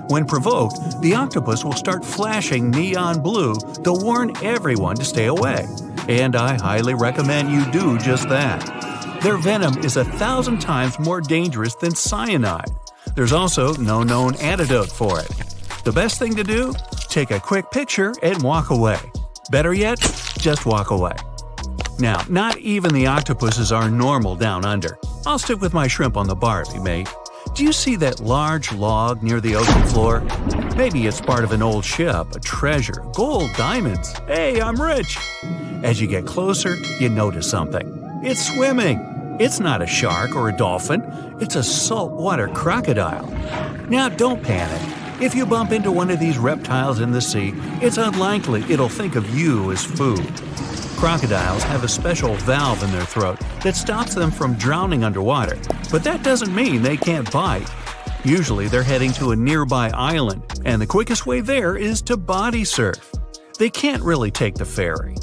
When provoked, the octopus will start flashing neon blue to warn everyone to stay away. And I highly recommend you do just that. Their venom is 1,000 times more dangerous than cyanide. There's also no known antidote for it. The best thing to do? Take a quick picture and walk away. Better yet, just walk away. Now, not even the octopuses are normal down under. I'll stick with my shrimp on the barbie, mate. Do you see that large log near the ocean floor? Maybe it's part of an old ship, a treasure, gold, diamonds. Hey, I'm rich! As you get closer, you notice something. It's swimming. It's not a shark or a dolphin. It's a saltwater crocodile. Now, don't panic. If you bump into one of these reptiles in the sea, it's unlikely it'll think of you as food. Crocodiles have a special valve in their throat that stops them from drowning underwater, but that doesn't mean they can't bite. Usually they're heading to a nearby island, and the quickest way there is to body surf. They can't really take the ferry.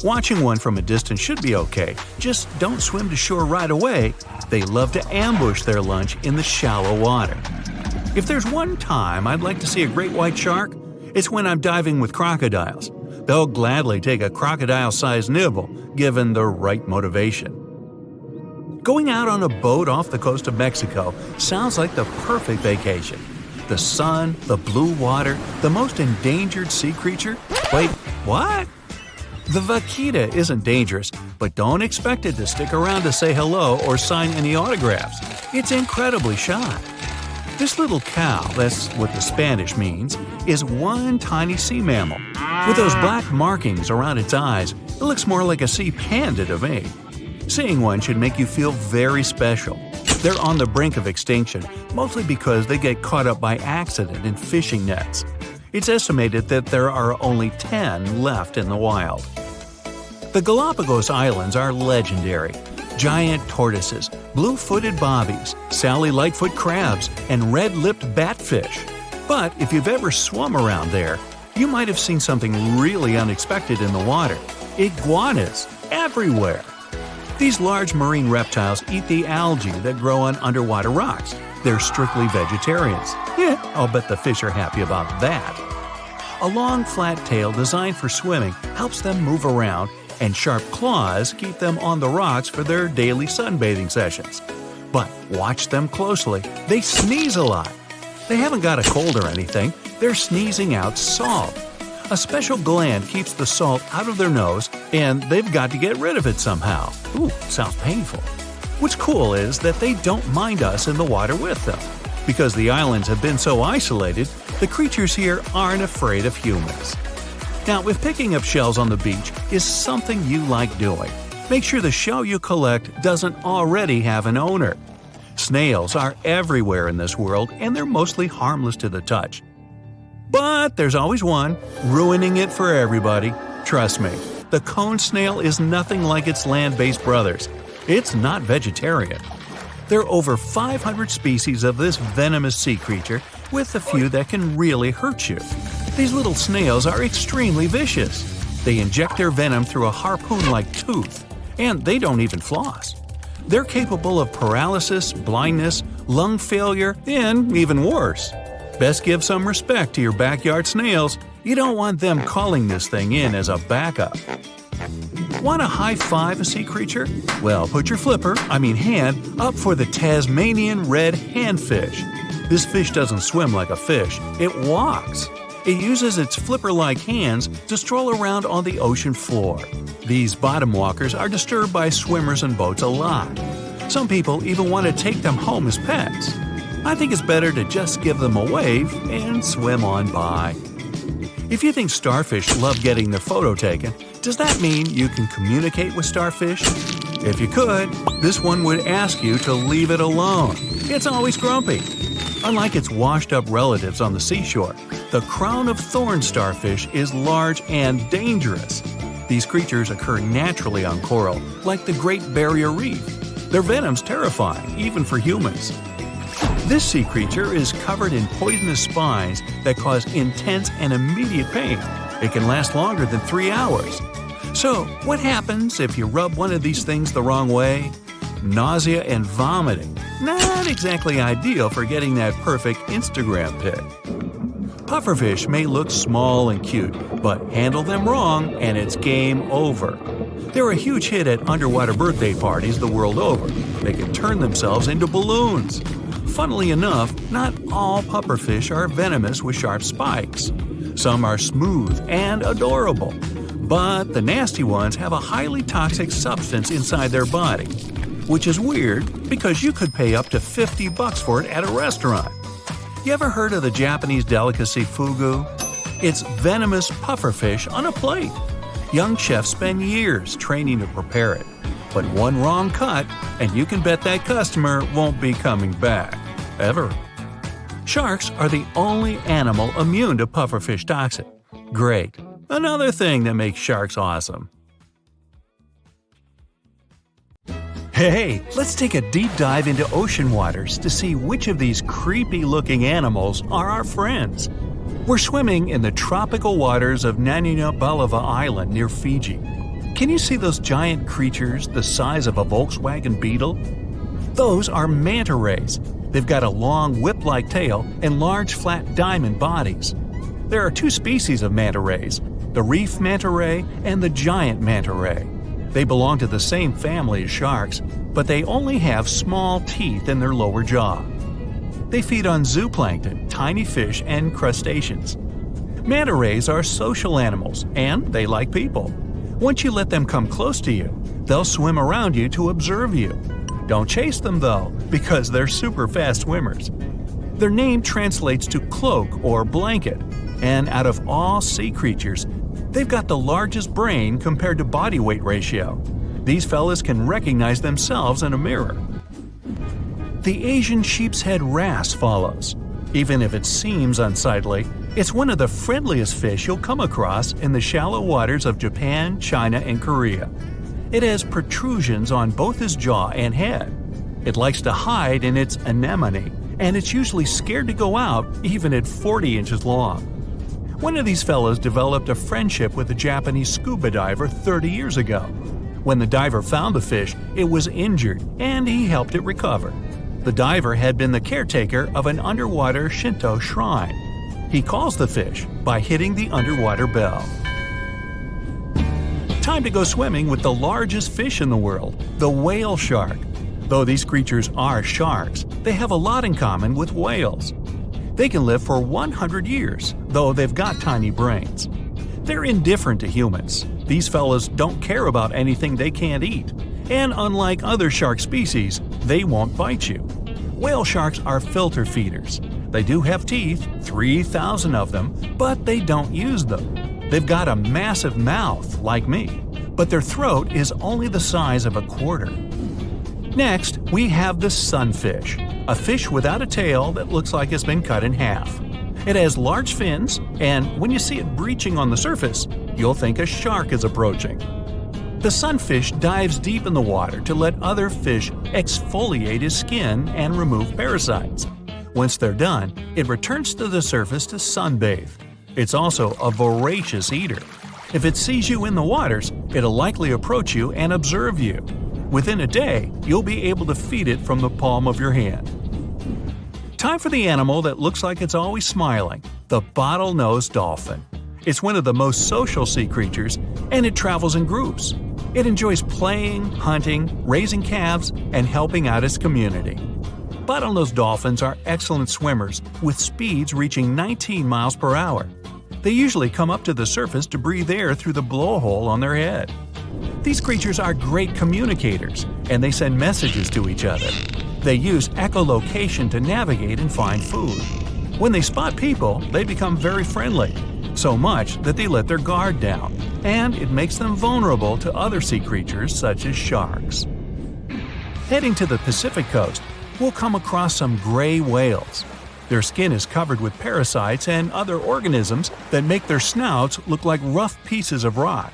Watching one from a distance should be okay, just don't swim to shore right away. They love to ambush their lunch in the shallow water. If there's one time I'd like to see a great white shark, it's when I'm diving with crocodiles. They'll gladly take a crocodile-sized nibble, given the right motivation. Going out on a boat off the coast of Mexico sounds like the perfect vacation. the sun, the blue water, the most endangered sea creature? Wait, what? The vaquita isn't dangerous, but don't expect it to stick around to say hello or sign any autographs. It's incredibly shy. This little cow, that's what the Spanish means, is one tiny sea mammal. With those black markings around its eyes, it looks more like a sea panda to me. Seeing one should make you feel very special. They're on the brink of extinction, mostly because they get caught up by accident in fishing nets. It's estimated that there are only 10 left in the wild. The Galapagos Islands are legendary. Giant tortoises, blue-footed bobbies, Sally Lightfoot crabs, and red-lipped batfish. But if you've ever swum around there, you might have seen something really unexpected in the water. Iguanas, everywhere! These large marine reptiles eat the algae that grow on underwater rocks. They're strictly vegetarians. Yeah, I'll bet the fish are happy about that. A long, flat tail designed for swimming helps them move around, and sharp claws keep them on the rocks for their daily sunbathing sessions. But watch them closely. They sneeze a lot. They haven't got a cold or anything. They're sneezing out salt. A special gland keeps the salt out of their nose, and they've got to get rid of it somehow. Ooh, sounds painful. What's cool is that they don't mind us in the water with them. Because the islands have been so isolated, the creatures here aren't afraid of humans. Now, if picking up shells on the beach is something you like doing, make sure the shell you collect doesn't already have an owner. Snails are everywhere in this world, and they're mostly harmless to the touch. But there's always one, ruining it for everybody. Trust me, the cone snail is nothing like its land-based brothers. It's not vegetarian. There are over 500 species of this venomous sea creature, with a few that can really hurt you. These little snails are extremely vicious. They inject their venom through a harpoon-like tooth, and they don't even floss. They're capable of paralysis, blindness, lung failure, and even worse. Best give some respect to your backyard snails. You don't want them calling this thing in as a backup. Want to high-five a sea creature? Well, put your hand, up for the Tasmanian red handfish. This fish doesn't swim like a fish, it walks. It uses its flipper-like hands to stroll around on the ocean floor. These bottom walkers are disturbed by swimmers and boats a lot. Some people even want to take them home as pets. I think it's better to just give them a wave and swim on by. If you think starfish love getting their photo taken, does that mean you can communicate with starfish? If you could, this one would ask you to leave it alone. It's always grumpy. Unlike its washed-up relatives on the seashore, the crown-of-thorns starfish is large and dangerous. These creatures occur naturally on coral, like the Great Barrier Reef. Their venom's terrifying, even for humans. This sea creature is covered in poisonous spines that cause intense and immediate pain. It can last longer than 3 hours. So, what happens if you rub one of these things the wrong way? Nausea and vomiting. Not exactly ideal for getting that perfect Instagram pic. Pufferfish may look small and cute, but handle them wrong and it's game over. They're a huge hit at underwater birthday parties the world over. They can turn themselves into balloons. Funnily enough, not all pufferfish are venomous with sharp spikes. Some are smooth and adorable. But the nasty ones have a highly toxic substance inside their body. Which is weird, because you could pay up to $50 for it at a restaurant. You ever heard of the Japanese delicacy fugu? It's venomous pufferfish on a plate. Young chefs spend years training to prepare it. But one wrong cut, and you can bet that customer won't be coming back. Ever. Sharks are the only animal immune to pufferfish toxin. Great. Another thing that makes sharks awesome. Hey, let's take a deep dive into ocean waters to see which of these creepy-looking animals are our friends. We're swimming in the tropical waters of Nanina-Balava Island near Fiji. Can you see those giant creatures the size of a Volkswagen Beetle? Those are manta rays. They've got a long whip-like tail and large flat diamond bodies. There are two species of manta rays, the reef manta ray and the giant manta ray. They belong to the same family as sharks, but they only have small teeth in their lower jaw. They feed on zooplankton, tiny fish, and crustaceans. Manta rays are social animals, and they like people. Once you let them come close to you, they'll swim around you to observe you. Don't chase them though, because they're super fast swimmers. Their name translates to cloak or blanket, and out of all sea creatures, they've got the largest brain compared to body weight ratio. These fellas can recognize themselves in a mirror. The Asian sheep's head wrasse follows. Even if it seems unsightly, it's one of the friendliest fish you'll come across in the shallow waters of Japan, China, and Korea. It has protrusions on both its jaw and head. It likes to hide in its anemone, and it's usually scared to go out even at 40 inches long. One of these fellows developed a friendship with a Japanese scuba diver 30 years ago. When the diver found the fish, it was injured, and he helped it recover. The diver had been the caretaker of an underwater Shinto shrine. He calls the fish by hitting the underwater bell. Time to go swimming with the largest fish in the world, the whale shark. Though these creatures are sharks, they have a lot in common with whales. They can live for 100 years, though they've got tiny brains. They're indifferent to humans. These fellas don't care about anything they can't eat. And unlike other shark species, they won't bite you. Whale sharks are filter feeders. They do have teeth, 3,000 of them, but they don't use them. They've got a massive mouth, like me, but their throat is only the size of a quarter. Next, we have the sunfish, a fish without a tail that looks like it's been cut in half. It has large fins, and when you see it breaching on the surface, you'll think a shark is approaching. The sunfish dives deep in the water to let other fish exfoliate his skin and remove parasites. Once they're done, it returns to the surface to sunbathe. It's also a voracious eater. If it sees you in the waters, it'll likely approach you and observe you. Within a day, you'll be able to feed it from the palm of your hand. Time for the animal that looks like it's always smiling, the bottlenose dolphin. It's one of the most social sea creatures, and it travels in groups. It enjoys playing, hunting, raising calves, and helping out its community. Bottlenose dolphins are excellent swimmers, with speeds reaching 19 miles per hour. They usually come up to the surface to breathe air through the blowhole on their head. These creatures are great communicators, and they send messages to each other. They use echolocation to navigate and find food. When they spot people, they become very friendly, so much that they let their guard down, and it makes them vulnerable to other sea creatures such as sharks. Heading to the Pacific coast, we'll come across some gray whales. Their skin is covered with parasites and other organisms that make their snouts look like rough pieces of rock.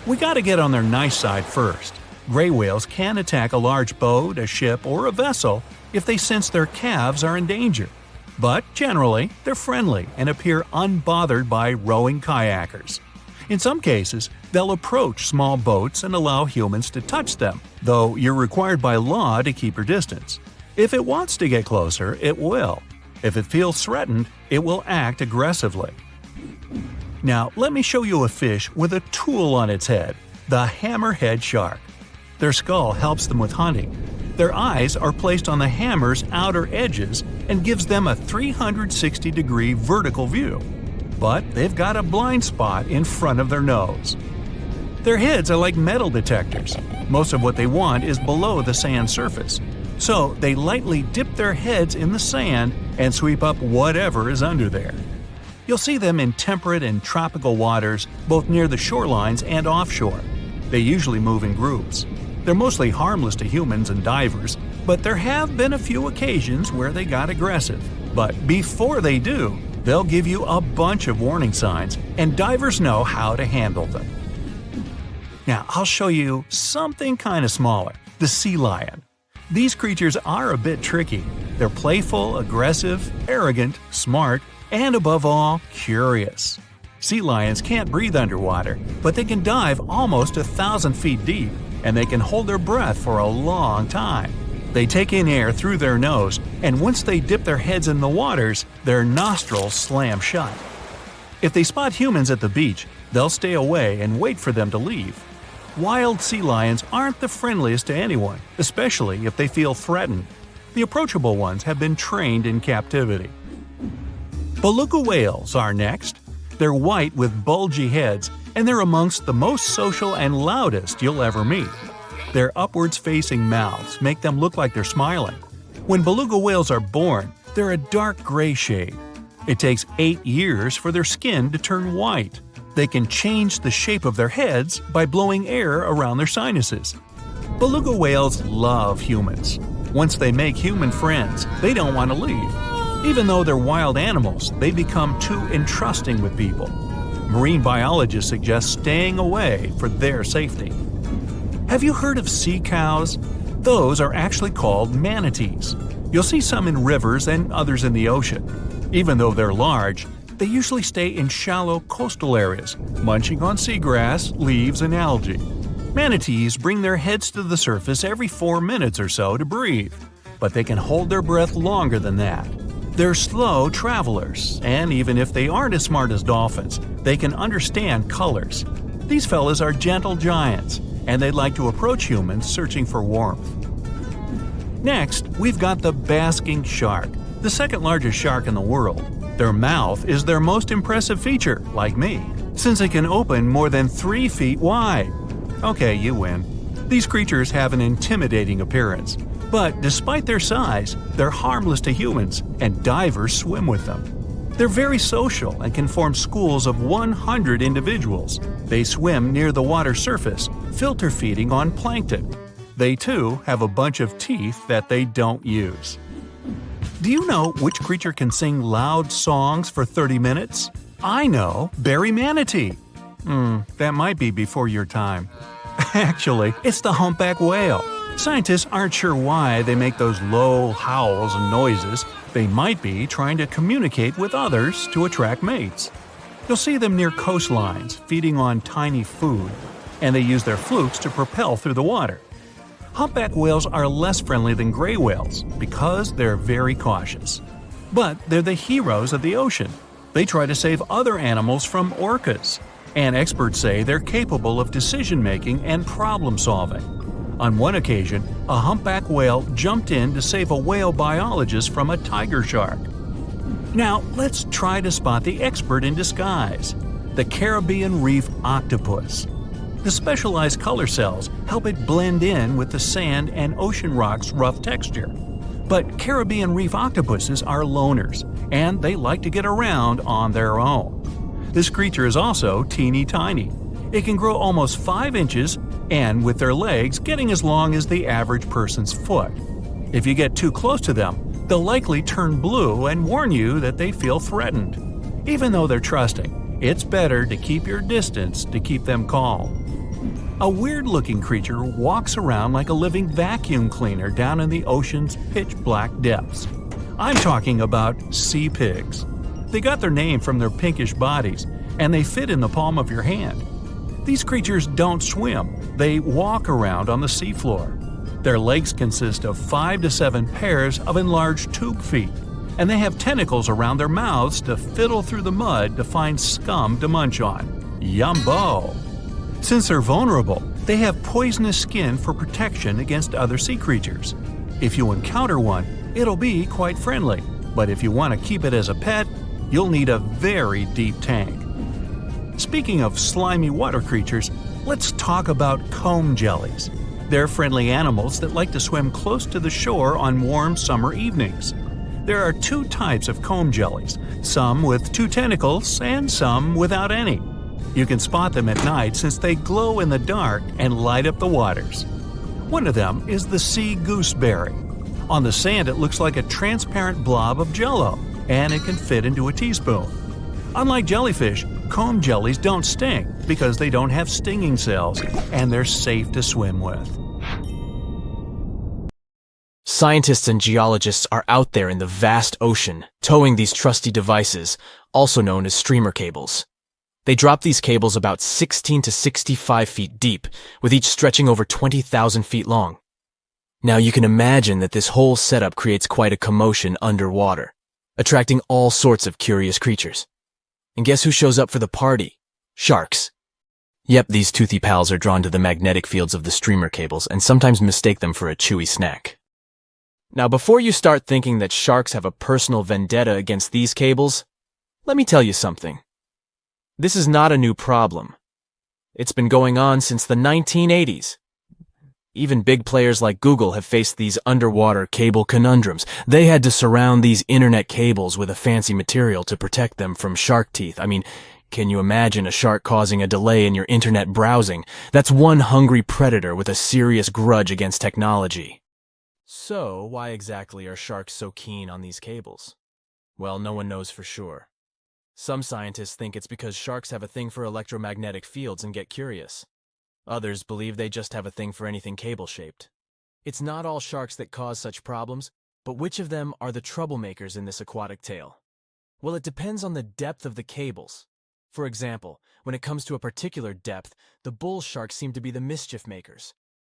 We gotta get on their nice side first. Gray whales can attack a large boat, a ship, or a vessel if they sense their calves are in danger. But generally, they're friendly and appear unbothered by rowing kayakers. In some cases, they'll approach small boats and allow humans to touch them, though you're required by law to keep your distance. If it wants to get closer, it will. If it feels threatened, it will act aggressively. Now, let me show you a fish with a tool on its head, the hammerhead shark. Their skull helps them with hunting. Their eyes are placed on the hammer's outer edges and gives them a 360-degree vertical view. But they've got a blind spot in front of their nose. Their heads are like metal detectors. Most of what they want is below the sand surface. So they lightly dip their heads in the sand and sweep up whatever is under there. You'll see them in temperate and tropical waters, both near the shorelines and offshore. They usually move in groups. They're mostly harmless to humans and divers, but there have been a few occasions where they got aggressive. But before they do, they'll give you a bunch of warning signs, and divers know how to handle them. Now, I'll show you something kind of smaller, the sea lion. These creatures are a bit tricky. They're playful, aggressive, arrogant, smart, and above all, curious. Sea lions can't breathe underwater, but they can dive almost 1,000 feet deep, and they can hold their breath for a long time. They take in air through their nose, and once they dip their heads in the waters, their nostrils slam shut. If they spot humans at the beach, they'll stay away and wait for them to leave. Wild sea lions aren't the friendliest to anyone, especially if they feel threatened. The approachable ones have been trained in captivity. Beluga whales are next. They're white with bulgy heads, and they're amongst the most social and loudest you'll ever meet. Their upwards-facing mouths make them look like they're smiling. When beluga whales are born, they're a dark gray shade. It takes 8 years for their skin to turn white. They can change the shape of their heads by blowing air around their sinuses. Beluga whales love humans. Once they make human friends, they don't want to leave. Even though they're wild animals, they become too entrusting with people. Marine biologists suggest staying away for their safety. Have you heard of sea cows? Those are actually called manatees. You'll see some in rivers and others in the ocean. Even though they're large, they usually stay in shallow coastal areas, munching on seagrass, leaves, and algae. Manatees bring their heads to the surface every 4 minutes or so to breathe, but they can hold their breath longer than that. They're slow travelers, and even if they aren't as smart as dolphins, they can understand colors. These fellas are gentle giants, and they like to approach humans searching for warmth. Next, we've got the basking shark, the second largest shark in the world. Their mouth is their most impressive feature, like me, since it can open more than 3 feet wide. Okay, you win. These creatures have an intimidating appearance, but despite their size, they're harmless to humans, and divers swim with them. They're very social and can form schools of 100 individuals. They swim near the water surface, filter feeding on plankton. They too have a bunch of teeth that they don't use. Do you know which creature can sing loud songs for 30 minutes? I know, berry manatee. That might be before your time. Actually, it's the humpback whale. Scientists aren't sure why they make those low howls and noises. They might be trying to communicate with others to attract mates. You'll see them near coastlines, feeding on tiny food, and they use their flukes to propel through the water. Humpback whales are less friendly than gray whales because they're very cautious. But they're the heroes of the ocean. They try to save other animals from orcas, and experts say they're capable of decision-making and problem-solving. On one occasion, a humpback whale jumped in to save a whale biologist from a tiger shark. Now, let's try to spot the expert in disguise, the Caribbean reef octopus. The specialized color cells help it blend in with the sand and ocean rock's rough texture. But Caribbean reef octopuses are loners, and they like to get around on their own. This creature is also teeny tiny. It can grow almost 5 inches, and with their legs getting as long as the average person's foot. If you get too close to them, they'll likely turn blue and warn you that they feel threatened. Even though they're trusting, it's better to keep your distance to keep them calm. A weird-looking creature walks around like a living vacuum cleaner down in the ocean's pitch-black depths. I'm talking about sea pigs. They got their name from their pinkish bodies, and they fit in the palm of your hand. These creatures don't swim, they walk around on the seafloor. Their legs consist of 5 to 7 pairs of enlarged tube feet, and they have tentacles around their mouths to fiddle through the mud to find scum to munch on. Yumbo! Since they're vulnerable, they have poisonous skin for protection against other sea creatures. If you encounter one, it'll be quite friendly, but if you want to keep it as a pet, you'll need a very deep tank. Speaking of slimy water creatures, let's talk about comb jellies. They're friendly animals that like to swim close to the shore on warm summer evenings. There are 2 types of comb jellies, some with 2 tentacles and some without any. You can spot them at night since they glow in the dark and light up the waters. One of them is the sea gooseberry. On the sand it looks like a transparent blob of jello, and it can fit into a teaspoon. Unlike jellyfish, comb jellies don't sting because they don't have stinging cells, and they're safe to swim with. Scientists and geologists are out there in the vast ocean, towing these trusty devices, also known as streamer cables. They drop these cables about 16 to 65 feet deep, with each stretching over 20,000 feet long. Now you can imagine that this whole setup creates quite a commotion underwater, attracting all sorts of curious creatures. And guess who shows up for the party? Sharks. Yep, these toothy pals are drawn to the magnetic fields of the streamer cables and sometimes mistake them for a chewy snack. Now, before you start thinking that sharks have a personal vendetta against these cables, let me tell you something. This is not a new problem. It's been going on since the 1980s. Even big players like Google have faced these underwater cable conundrums. They had to surround these internet cables with a fancy material to protect them from shark teeth. I mean, can you imagine a shark causing a delay in your internet browsing? That's one hungry predator with a serious grudge against technology. So, why exactly are sharks so keen on these cables? Well, no one knows for sure. Some scientists think it's because sharks have a thing for electromagnetic fields and get curious. Others believe they just have a thing for anything cable-shaped. It's not all sharks that cause such problems, but which of them are the troublemakers in this aquatic tale? Well, it depends on the depth of the cables. For example, when it comes to a particular depth, the bull sharks seem to be the mischief makers.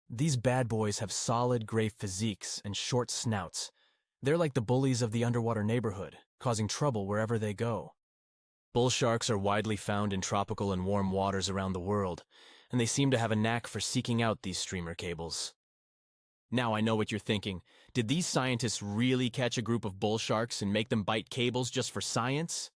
These bad boys have solid gray physiques and short snouts. They're like the bullies of the underwater neighborhood, causing trouble wherever they go. Bull sharks are widely found in tropical and warm waters around the world, and they seem to have a knack for seeking out these streamer cables. Now I know what you're thinking. Did these scientists really catch a group of bull sharks and make them bite cables just for science?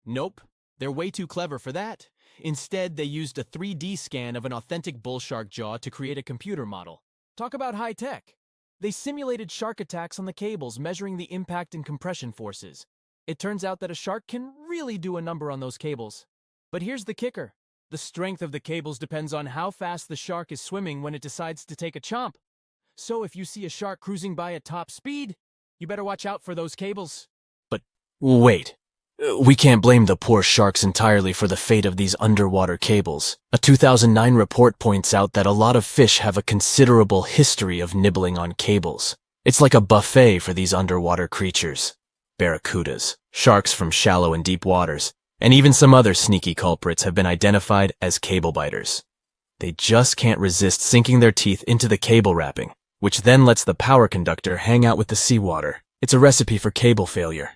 Nope, they're way too clever for that. Instead, they used a 3D scan of an authentic bull shark jaw to create a computer model. Talk about high tech. They simulated shark attacks on the cables, measuring the impact and compression forces. It turns out that a shark can really do a number on those cables. But here's the kicker. The strength of the cables depends on how fast the shark is swimming when it decides to take a chomp. So if you see a shark cruising by at top speed, you better watch out for those cables. But wait, we can't blame the poor sharks entirely for the fate of these underwater cables. A 2009 report points out that a lot of fish have a considerable history of nibbling on cables. It's like a buffet for these underwater creatures. Barracudas, sharks from shallow and deep waters, and even some other sneaky culprits have been identified as cable biters. They just can't resist sinking their teeth into the cable wrapping, which then lets the power conductor hang out with the seawater. It's a recipe for cable failure.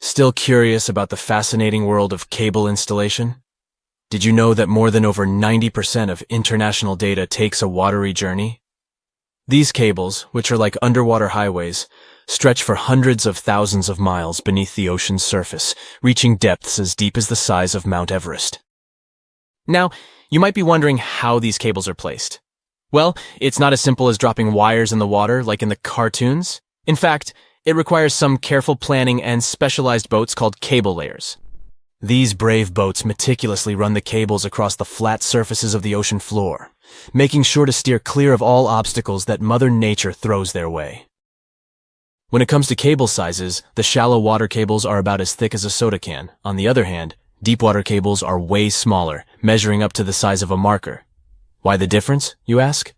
Still curious about the fascinating world of cable installation? Did you know that more than over 90% of international data takes a watery journey? These cables, which are like underwater highways, stretch for hundreds of thousands of miles beneath the ocean's surface, reaching depths as deep as the size of Mount Everest. Now, you might be wondering how these cables are placed. Well, it's not as simple as dropping wires in the water like in the cartoons. In fact, it requires some careful planning and specialized boats called cable layers. These brave boats meticulously run the cables across the flat surfaces of the ocean floor, making sure to steer clear of all obstacles that Mother Nature throws their way. When it comes to cable sizes, the shallow water cables are about as thick as a soda can. On the other hand, deep water cables are way smaller, measuring up to the size of a marker. Why the difference, you ask?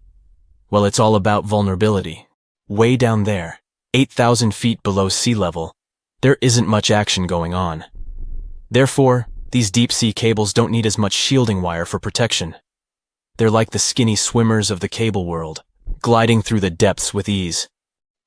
Well, it's all about vulnerability. Way down there, 8,000 feet below sea level, there isn't much action going on. Therefore, these deep-sea cables don't need as much shielding wire for protection. They're like the skinny swimmers of the cable world, gliding through the depths with ease.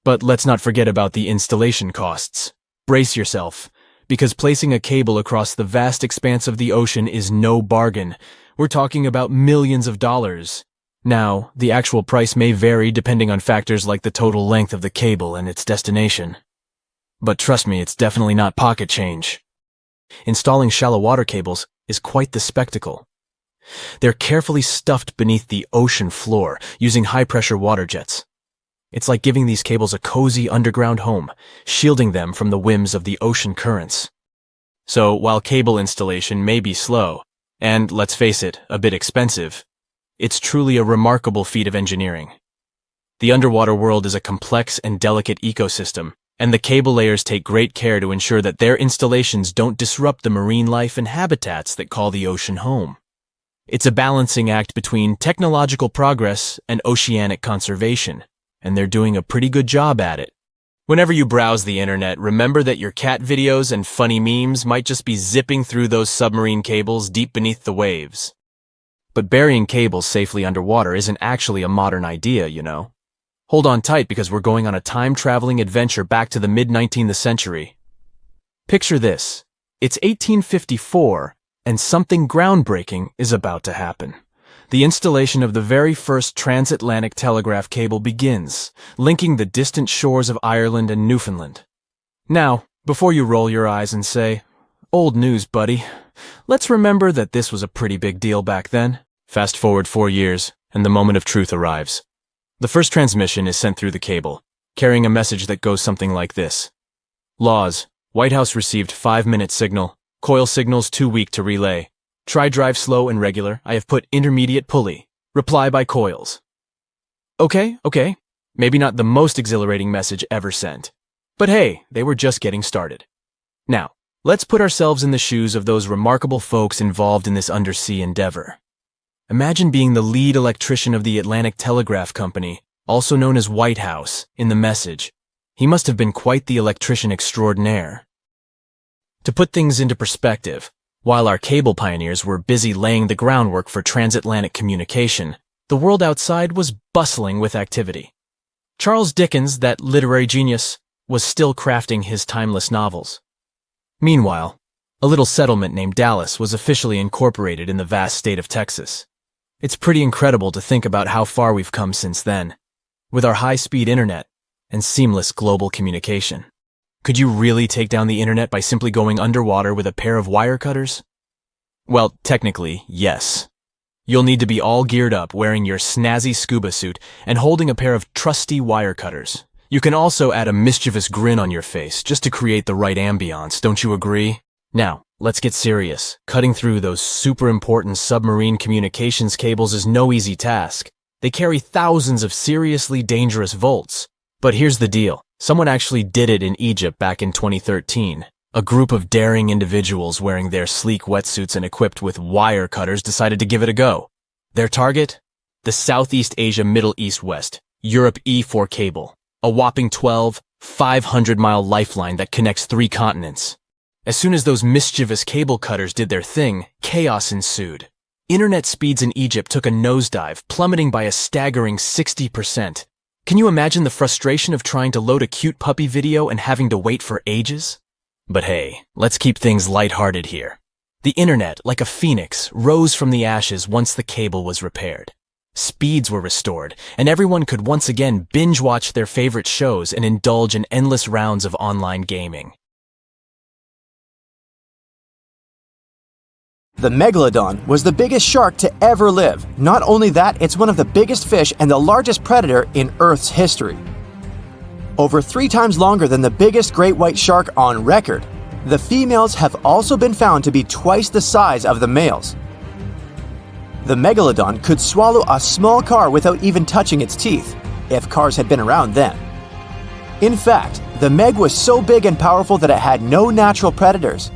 But let's not forget about the installation costs. Brace yourself, because placing a cable across the vast expanse of the ocean is no bargain. We're talking about millions of dollars. Now, the actual price may vary depending on factors like the total length of the cable and its destination. But trust me, it's definitely not pocket change. Installing shallow water cables is quite the spectacle. They're carefully stuffed beneath the ocean floor using high-pressure water jets. It's like giving these cables a cozy underground home, shielding them from the whims of the ocean currents. So, while cable installation may be slow, and, let's face it, a bit expensive, it's truly a remarkable feat of engineering. The underwater world is a complex and delicate ecosystem, and the cable layers take great care to ensure that their installations don't disrupt the marine life and habitats that call the ocean home. It's a balancing act between technological progress and oceanic conservation, and they're doing a pretty good job at it. Whenever you browse the internet, remember that your cat videos and funny memes might just be zipping through those submarine cables deep beneath the waves. But burying cables safely underwater isn't actually a modern idea, you know. Hold on tight because we're going on a time-traveling adventure back to the mid-19th century. Picture this. It's 1854, and something groundbreaking is about to happen. the installation of the very first transatlantic telegraph cable begins, linking the distant shores of Ireland and Newfoundland. Now, before you roll your eyes and say, "Old news, buddy," let's remember that this was a pretty big deal back then. Fast forward 4 years, and the moment of truth arrives. The first transmission is sent through the cable, carrying a message that goes something like this. Laws. White House received 5-minute signal. Coil signals too weak to relay. Try drive slow and regular. I have put intermediate pulley. Reply by coils. Okay. Maybe not the most exhilarating message ever sent. But hey, they were just getting started. Now, let's put ourselves in the shoes of those remarkable folks involved in this undersea endeavor. Imagine being the lead electrician of the Atlantic Telegraph Company, also known as White House, in the message. He must have been quite the electrician extraordinaire. To put things into perspective, while our cable pioneers were busy laying the groundwork for transatlantic communication, the world outside was bustling with activity. Charles Dickens, that literary genius, was still crafting his timeless novels. Meanwhile, a little settlement named Dallas was officially incorporated in the vast state of Texas. It's pretty incredible to think about how far we've come since then, with our high-speed internet and seamless global communication. Could you really take down the internet by simply going underwater with a pair of wire cutters? Well, technically, yes. You'll need to be all geared up, wearing your snazzy scuba suit and holding a pair of trusty wire cutters. You can also add a mischievous grin on your face just to create the right ambiance, don't you agree? Now, let's get serious. Cutting through those super important submarine communications cables is no easy task. They carry thousands of seriously dangerous volts. But here's the deal. Someone actually did it in Egypt back in 2013. A group of daring individuals wearing their sleek wetsuits and equipped with wire cutters decided to give it a go. Their target? The Southeast Asia Middle East West, Europe E4 cable. A whopping 12, 500-mile lifeline that connects 3 continents. As soon as those mischievous cable cutters did their thing, chaos ensued. Internet speeds in Egypt took a nosedive, plummeting by a staggering 60%. Can you imagine the frustration of trying to load a cute puppy video and having to wait for ages? But hey, let's keep things lighthearted here. The internet, like a phoenix, rose from the ashes once the cable was repaired. Speeds were restored, and everyone could once again binge-watch their favorite shows and indulge in endless rounds of online gaming. The megalodon was the biggest shark to ever live. Not only that, it's one of the biggest fish and the largest predator in Earth's history. Over 3 times longer than the biggest great white shark on record, the females have also been found to be twice the size of the males. The megalodon could swallow a small car without even touching its teeth, if cars had been around then. In fact, the Meg was so big and powerful that it had no natural predators.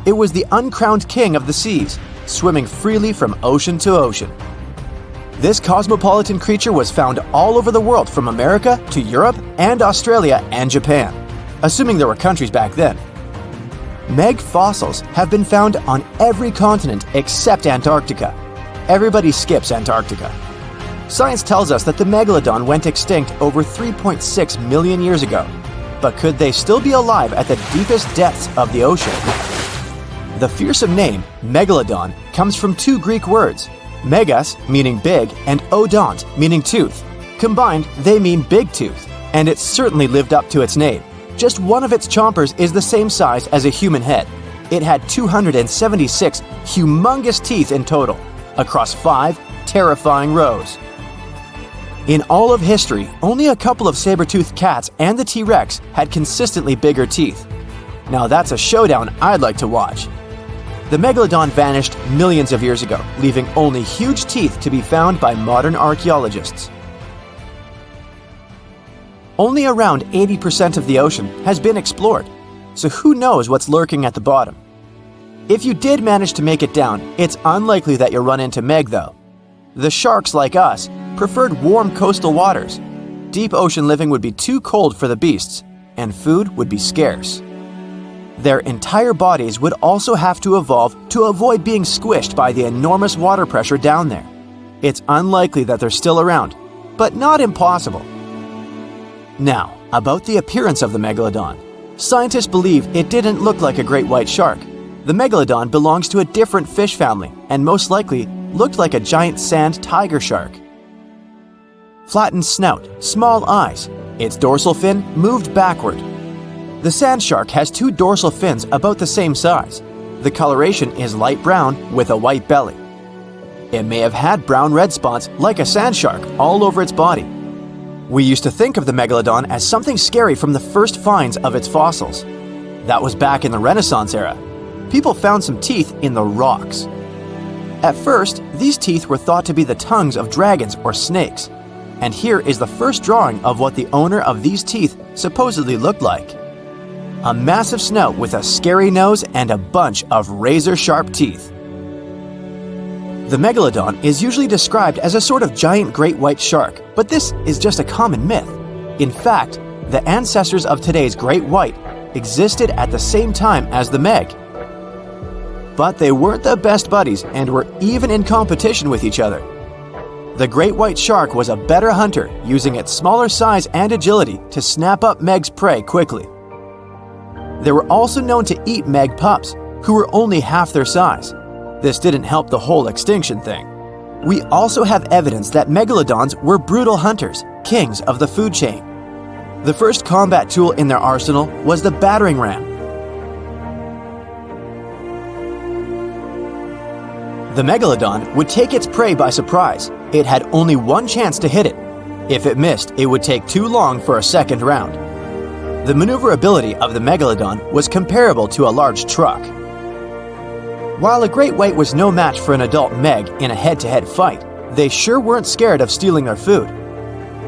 It was the uncrowned king of the seas, swimming freely from ocean to ocean. This cosmopolitan creature was found all over the world, from America to Europe and Australia and Japan, assuming there were countries back then. Meg fossils have been found on every continent except Antarctica. Everybody skips Antarctica. Science tells us that the megalodon went extinct over 3.6 million years ago, but could they still be alive at the deepest depths of the ocean? The fearsome name, megalodon, comes from 2 Greek words, megas, meaning big, and odont, meaning tooth. Combined, they mean big tooth, and it certainly lived up to its name. Just one of its chompers is the same size as a human head. It had 276 humongous teeth in total, across 5 terrifying rows. In all of history, only a couple of saber-toothed cats and the T-Rex had consistently bigger teeth. Now that's a showdown I'd like to watch. The megalodon vanished millions of years ago, leaving only huge teeth to be found by modern archaeologists. Only around 80% of the ocean has been explored, so who knows what's lurking at the bottom. If you did manage to make it down, it's unlikely that you'll run into Meg though. The sharks, like us, preferred warm coastal waters. Deep ocean living would be too cold for the beasts, and food would be scarce. Their entire bodies would also have to evolve to avoid being squished by the enormous water pressure down there. It's unlikely that they're still around, but not impossible. Now, about the appearance of the megalodon. Scientists believe it didn't look like a great white shark. The megalodon belongs to a different fish family, and most likely looked like a giant sand tiger shark. Flattened snout, small eyes. Its dorsal fin moved backward. The sand shark has two dorsal fins about the same size. The coloration is light brown with a white belly. It may have had brown-red spots like a sand shark all over its body. We used to think of the megalodon as something scary from the first finds of its fossils. That was back in the Renaissance era. People found some teeth in the rocks. At first, these teeth were thought to be the tongues of dragons or snakes. And here is the first drawing of what the owner of these teeth supposedly looked like. A massive snout with a scary nose and a bunch of razor-sharp teeth. The megalodon is usually described as a sort of giant great white shark, but this is just a common myth. In fact, the ancestors of today's great white existed at the same time as the meg. But they weren't the best buddies and were even in competition with each other. The great white shark was a better hunter, using its smaller size and agility to snap up meg's prey quickly. They were also known to eat meg pups, who were only half their size. This didn't help the whole extinction thing. We also have evidence that megalodons were brutal hunters, kings of the food chain. The first combat tool in their arsenal was the battering ram. The megalodon would take its prey by surprise. It had only one chance to hit it. If it missed, it would take too long for a second round. The maneuverability of the megalodon was comparable to a large truck. While a great white was no match for an adult meg in a head-to-head fight, they sure weren't scared of stealing their food.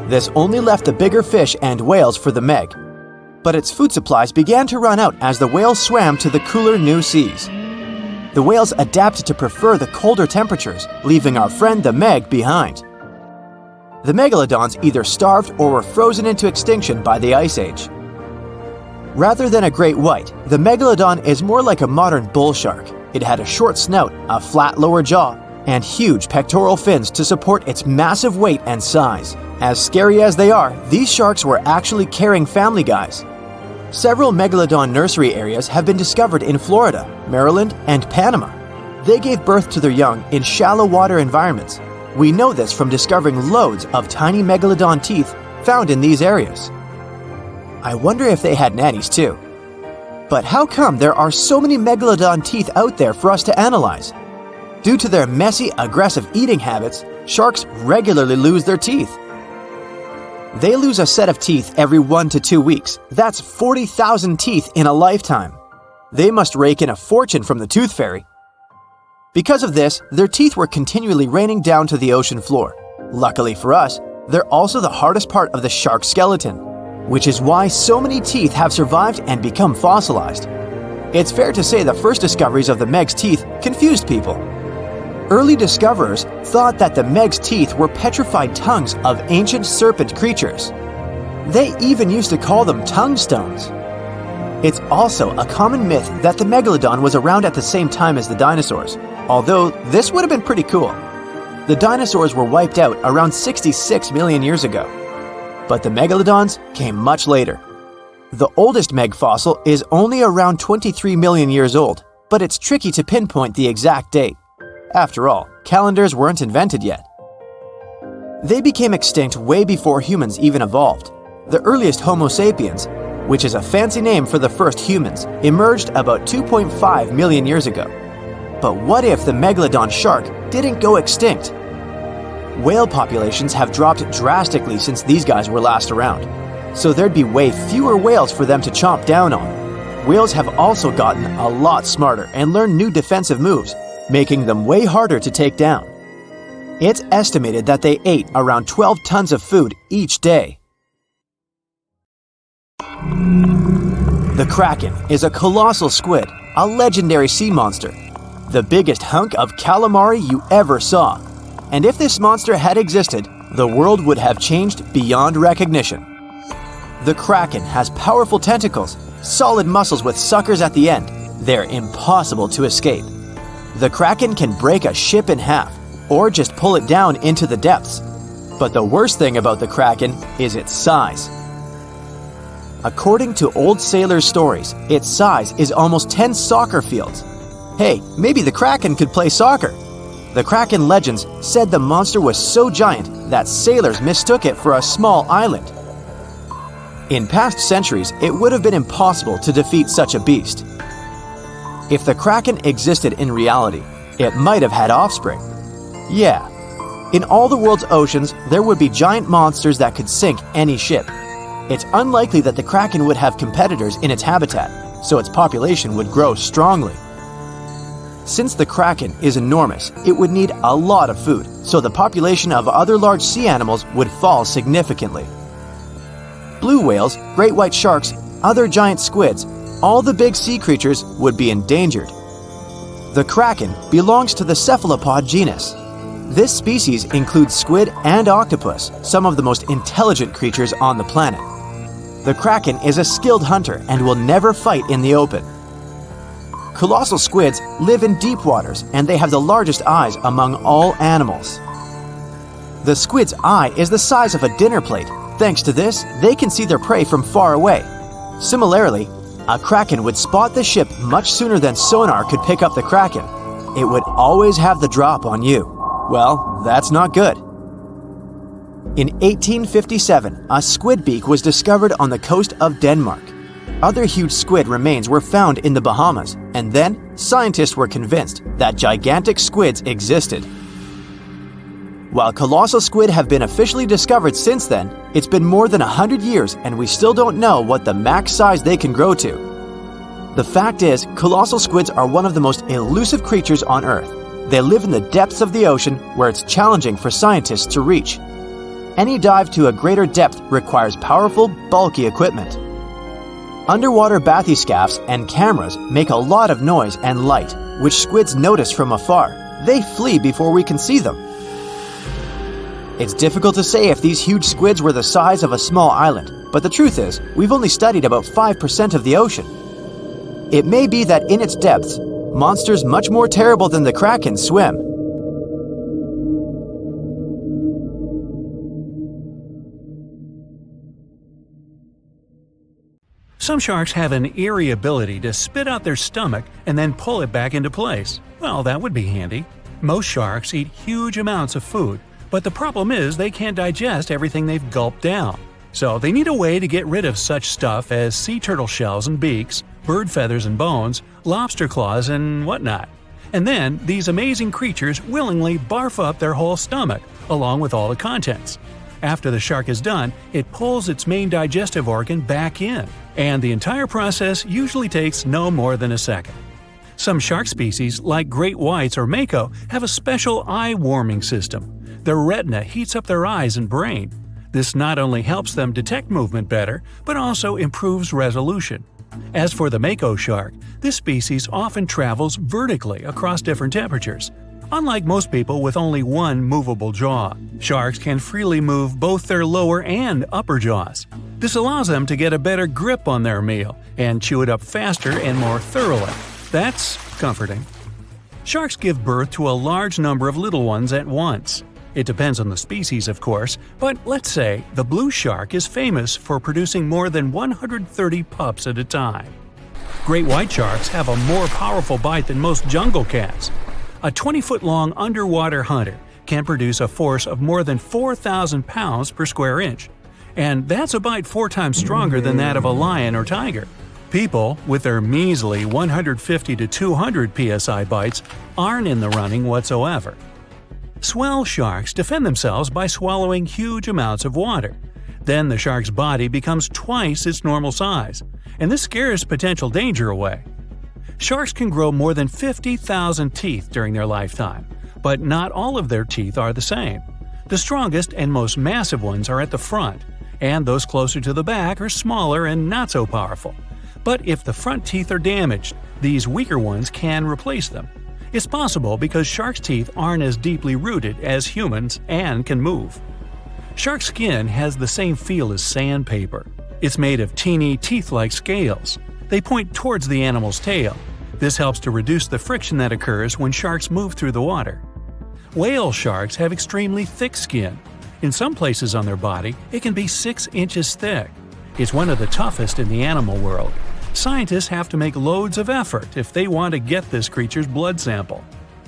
This only left the bigger fish and whales for the meg. But its food supplies began to run out as the whales swam to the cooler new seas. The whales adapted to prefer the colder temperatures, leaving our friend the meg behind. The megalodons either starved or were frozen into extinction by the Ice Age. Rather than a great white, the megalodon is more like a modern bull shark. It had a short snout, a flat lower jaw, and huge pectoral fins to support its massive weight and size. As scary as they are, these sharks were actually caring family guys. Several megalodon nursery areas have been discovered in Florida, Maryland, and Panama. They gave birth to their young in shallow water environments. We know this from discovering loads of tiny megalodon teeth found in these areas. I wonder if they had nannies too. But how come there are so many megalodon teeth out there for us to analyze? Due to their messy, aggressive eating habits, sharks regularly lose their teeth. They lose a set of teeth every 1 to 2 weeks. That's 40,000 teeth in a lifetime. They must rake in a fortune from the tooth fairy. Because of this, their teeth were continually raining down to the ocean floor. Luckily for us, they're also the hardest part of the shark skeleton, which is why so many teeth have survived and become fossilized. It's fair to say the first discoveries of the meg's teeth confused people. Early discoverers thought that the meg's teeth were petrified tongues of ancient serpent creatures. They even used to call them tongue stones. It's also a common myth that the megalodon was around at the same time as the dinosaurs, although this would have been pretty cool. The dinosaurs were wiped out around 66 million years ago. But the megalodons came much later. The oldest meg fossil is only around 23 million years old, but it's tricky to pinpoint the exact date. After all, calendars weren't invented yet. They became extinct way before humans even evolved. The earliest Homo sapiens, which is a fancy name for the first humans, emerged about 2.5 million years ago. But what if the megalodon shark didn't go extinct? Whale populations have dropped drastically since these guys were last around, so there'd be way fewer whales for them to chomp down on. Whales have also gotten a lot smarter and learned new defensive moves, making them way harder to take down. It's estimated that they ate around 12 tons of food each day. The Kraken is a colossal squid, a legendary sea monster, the biggest hunk of calamari you ever saw. And if this monster had existed, the world would have changed beyond recognition. The Kraken has powerful tentacles, solid muscles with suckers at the end. They're impossible to escape. The Kraken can break a ship in half, or just pull it down into the depths. But the worst thing about the Kraken is its size. According to old sailors' stories, its size is almost 10 soccer fields. Hey, maybe the Kraken could play soccer. The Kraken legends said the monster was so giant that sailors mistook it for a small island. In past centuries, it would have been impossible to defeat such a beast. If the Kraken existed in reality, it might have had offspring. Yeah. In all the world's oceans, there would be giant monsters that could sink any ship. It's unlikely that the Kraken would have competitors in its habitat, so its population would grow strongly. Since the Kraken is enormous, it would need a lot of food, so the population of other large sea animals would fall significantly. Blue whales, great white sharks, other giant squids, all the big sea creatures would be endangered. The Kraken belongs to the cephalopod genus. This species includes squid and octopus, some of the most intelligent creatures on the planet. The Kraken is a skilled hunter and will never fight in the open. Colossal squids live in deep waters and they have the largest eyes among all animals. The squid's eye is the size of a dinner plate. Thanks to this, they can see their prey from far away. Similarly, a Kraken would spot the ship much sooner than sonar could pick up the Kraken. It would always have the drop on you. Well, that's not good. In 1857, a squid beak was discovered on the coast of Denmark. Other huge squid remains were found in the Bahamas, and then scientists were convinced that gigantic squids existed. While colossal squid have been officially discovered since then, it's been more than 100 years and we still don't know what the max size they can grow to. The fact is, colossal squids are one of the most elusive creatures on Earth. They live in the depths of the ocean where it's challenging for scientists to reach. Any dive to a greater depth requires powerful, bulky equipment. Underwater bathyscaphs and cameras make a lot of noise and light, which squids notice from afar. They flee before we can see them. It's difficult to say if these huge squids were the size of a small island, but the truth is, we've only studied about 5% of the ocean. It may be that in its depths, monsters much more terrible than the Kraken swim. Some sharks have an eerie ability to spit out their stomach and then pull it back into place. Well, that would be handy. Most sharks eat huge amounts of food, but the problem is they can't digest everything they've gulped down. So they need a way to get rid of such stuff as sea turtle shells and beaks, bird feathers and bones, lobster claws and whatnot. And then these amazing creatures willingly barf up their whole stomach, along with all the contents. After the shark is done, it pulls its main digestive organ back in, and the entire process usually takes no more than a second. Some shark species, like great whites or mako, have a special eye-warming system. Their retina heats up their eyes and brain. This not only helps them detect movement better, but also improves resolution. As for the mako shark, this species often travels vertically across different temperatures. Unlike most people with only one movable jaw, sharks can freely move both their lower and upper jaws. This allows them to get a better grip on their meal and chew it up faster and more thoroughly. That's comforting. Sharks give birth to a large number of little ones at once. It depends on the species, of course, but let's say the blue shark is famous for producing more than 130 pups at a time. Great white sharks have a more powerful bite than most jungle cats. A 20-foot-long underwater hunter can produce a force of more than 4,000 pounds per square inch. And that's a bite 4 times stronger than that of a lion or tiger. People, with their measly 150 to 200 psi bites, aren't in the running whatsoever. Swell sharks defend themselves by swallowing huge amounts of water. Then the shark's body becomes twice its normal size, and this scares potential danger away. Sharks can grow more than 50,000 teeth during their lifetime, but not all of their teeth are the same. The strongest and most massive ones are at the front, and those closer to the back are smaller and not so powerful. But if the front teeth are damaged, these weaker ones can replace them. It's possible because sharks' teeth aren't as deeply rooted as humans and can move. Shark skin has the same feel as sandpaper. It's made of teeny, teeth-like scales. They point towards the animal's tail. This helps to reduce the friction that occurs when sharks move through the water. Whale sharks have extremely thick skin. In some places on their body, it can be 6 inches thick. It's one of the toughest in the animal world. Scientists have to make loads of effort if they want to get this creature's blood sample.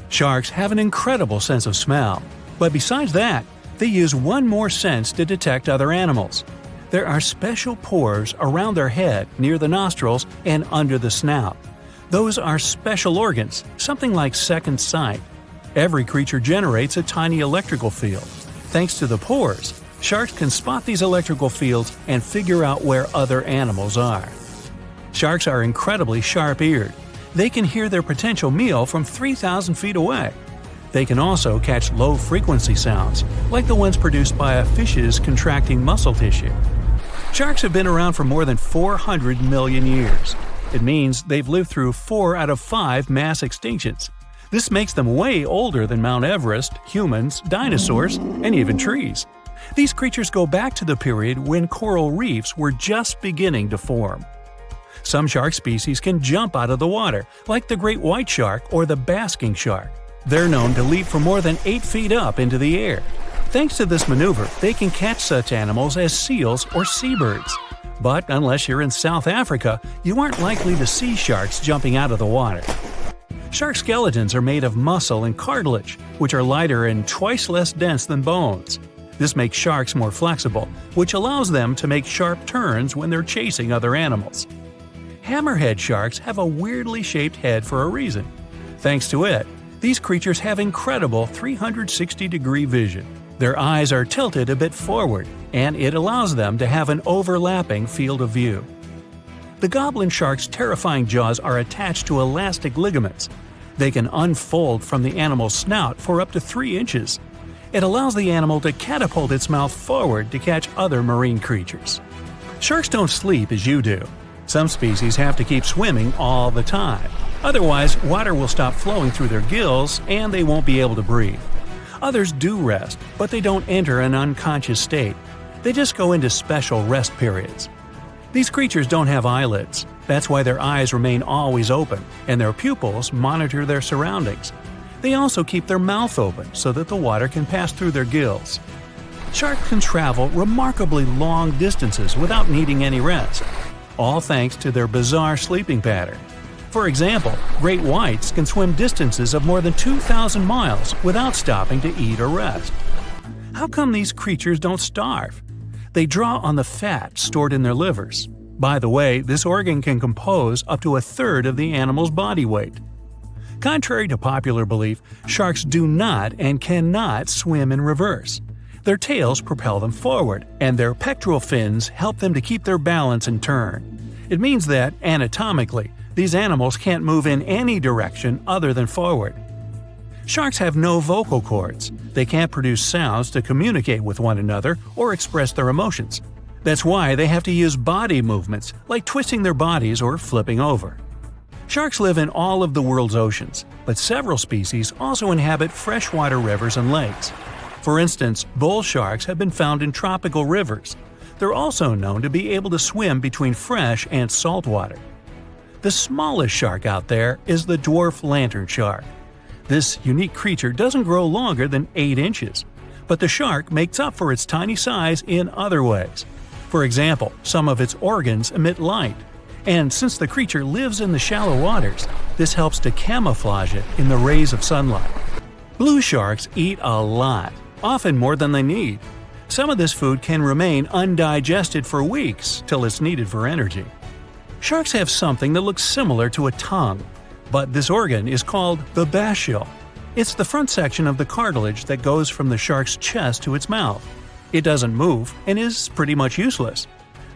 Sharks have an incredible sense of smell, but besides that, they use one more sense to detect other animals. There are special pores around their head, near the nostrils, and under the snout. Those are special organs, something like second sight. Every creature generates a tiny electrical field. Thanks to the pores, sharks can spot these electrical fields and figure out where other animals are. Sharks are incredibly sharp-eared. They can hear their potential meal from 3,000 feet away. They can also catch low-frequency sounds, like the ones produced by a fish's contracting muscle tissue. Sharks have been around for more than 400 million years. It means they've lived through 4 out of 5 mass extinctions. This makes them way older than Mount Everest, humans, dinosaurs, and even trees. These creatures go back to the period when coral reefs were just beginning to form. Some shark species can jump out of the water, like the great white shark or the basking shark. They're known to leap from more than 8 feet up into the air. Thanks to this maneuver, they can catch such animals as seals or seabirds. But unless you're in South Africa, you aren't likely to see sharks jumping out of the water. Shark skeletons are made of muscle and cartilage, which are lighter and twice less dense than bones. This makes sharks more flexible, which allows them to make sharp turns when they're chasing other animals. Hammerhead sharks have a weirdly shaped head for a reason. Thanks to it, these creatures have incredible 360-degree vision. Their eyes are tilted a bit forward, and it allows them to have an overlapping field of view. The goblin shark's terrifying jaws are attached to elastic ligaments. They can unfold from the animal's snout for up to 3 inches. It allows the animal to catapult its mouth forward to catch other marine creatures. Sharks don't sleep as you do. Some species have to keep swimming all the time. Otherwise, water will stop flowing through their gills and they won't be able to breathe. Others do rest, but they don't enter an unconscious state. They just go into special rest periods. These creatures don't have eyelids. That's why their eyes remain always open, and their pupils monitor their surroundings. They also keep their mouth open so that the water can pass through their gills. Sharks can travel remarkably long distances without needing any rest, all thanks to their bizarre sleeping pattern. For example, great whites can swim distances of more than 2,000 miles without stopping to eat or rest. How come these creatures don't starve? They draw on the fat stored in their livers. By the way, this organ can compose up to a third of the animal's body weight. Contrary to popular belief, sharks do not and cannot swim in reverse. Their tails propel them forward, and their pectoral fins help them to keep their balance and turn. It means that, anatomically, these animals can't move in any direction other than forward. Sharks have no vocal cords. They can't produce sounds to communicate with one another or express their emotions. That's why they have to use body movements, like twisting their bodies or flipping over. Sharks live in all of the world's oceans, but several species also inhabit freshwater rivers and lakes. For instance, bull sharks have been found in tropical rivers. They're also known to be able to swim between fresh and salt water. The smallest shark out there is the dwarf lantern shark. This unique creature doesn't grow longer than 8 inches, but the shark makes up for its tiny size in other ways. For example, some of its organs emit light, and since the creature lives in the shallow waters, this helps to camouflage it in the rays of sunlight. Blue sharks eat a lot, often more than they need. Some of this food can remain undigested for weeks till it's needed for energy. Sharks have something that looks similar to a tongue, but this organ is called the basial. It's the front section of the cartilage that goes from the shark's chest to its mouth. It doesn't move and is pretty much useless.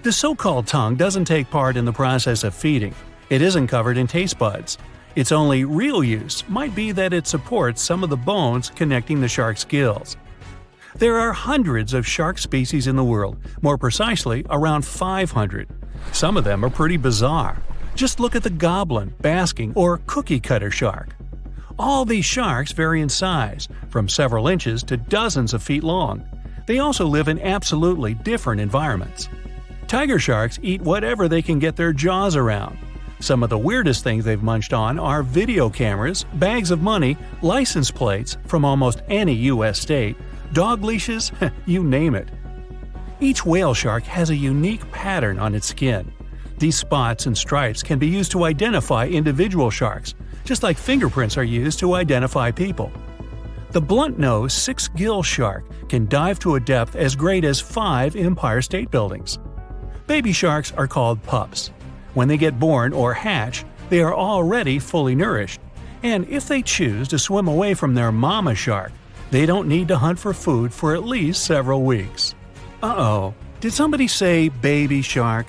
The so-called tongue doesn't take part in the process of feeding. It isn't covered in taste buds. Its only real use might be that it supports some of the bones connecting the shark's gills. There are hundreds of shark species in the world, more precisely around 500. Some of them are pretty bizarre. Just look at the goblin, basking, or cookie-cutter shark. All these sharks vary in size, from several inches to dozens of feet long. They also live in absolutely different environments. Tiger sharks eat whatever they can get their jaws around. Some of the weirdest things they've munched on are video cameras, bags of money, license plates from almost any U.S. state, dog leashes, you name it. Each whale shark has a unique pattern on its skin. These spots and stripes can be used to identify individual sharks, just like fingerprints are used to identify people. The blunt-nosed six-gill shark can dive to a depth as great as 5 Empire State Buildings. Baby sharks are called pups. When they get born or hatch, they are already fully nourished, and if they choose to swim away from their mama shark, they don't need to hunt for food for at least several weeks. Uh-oh, did somebody say baby shark?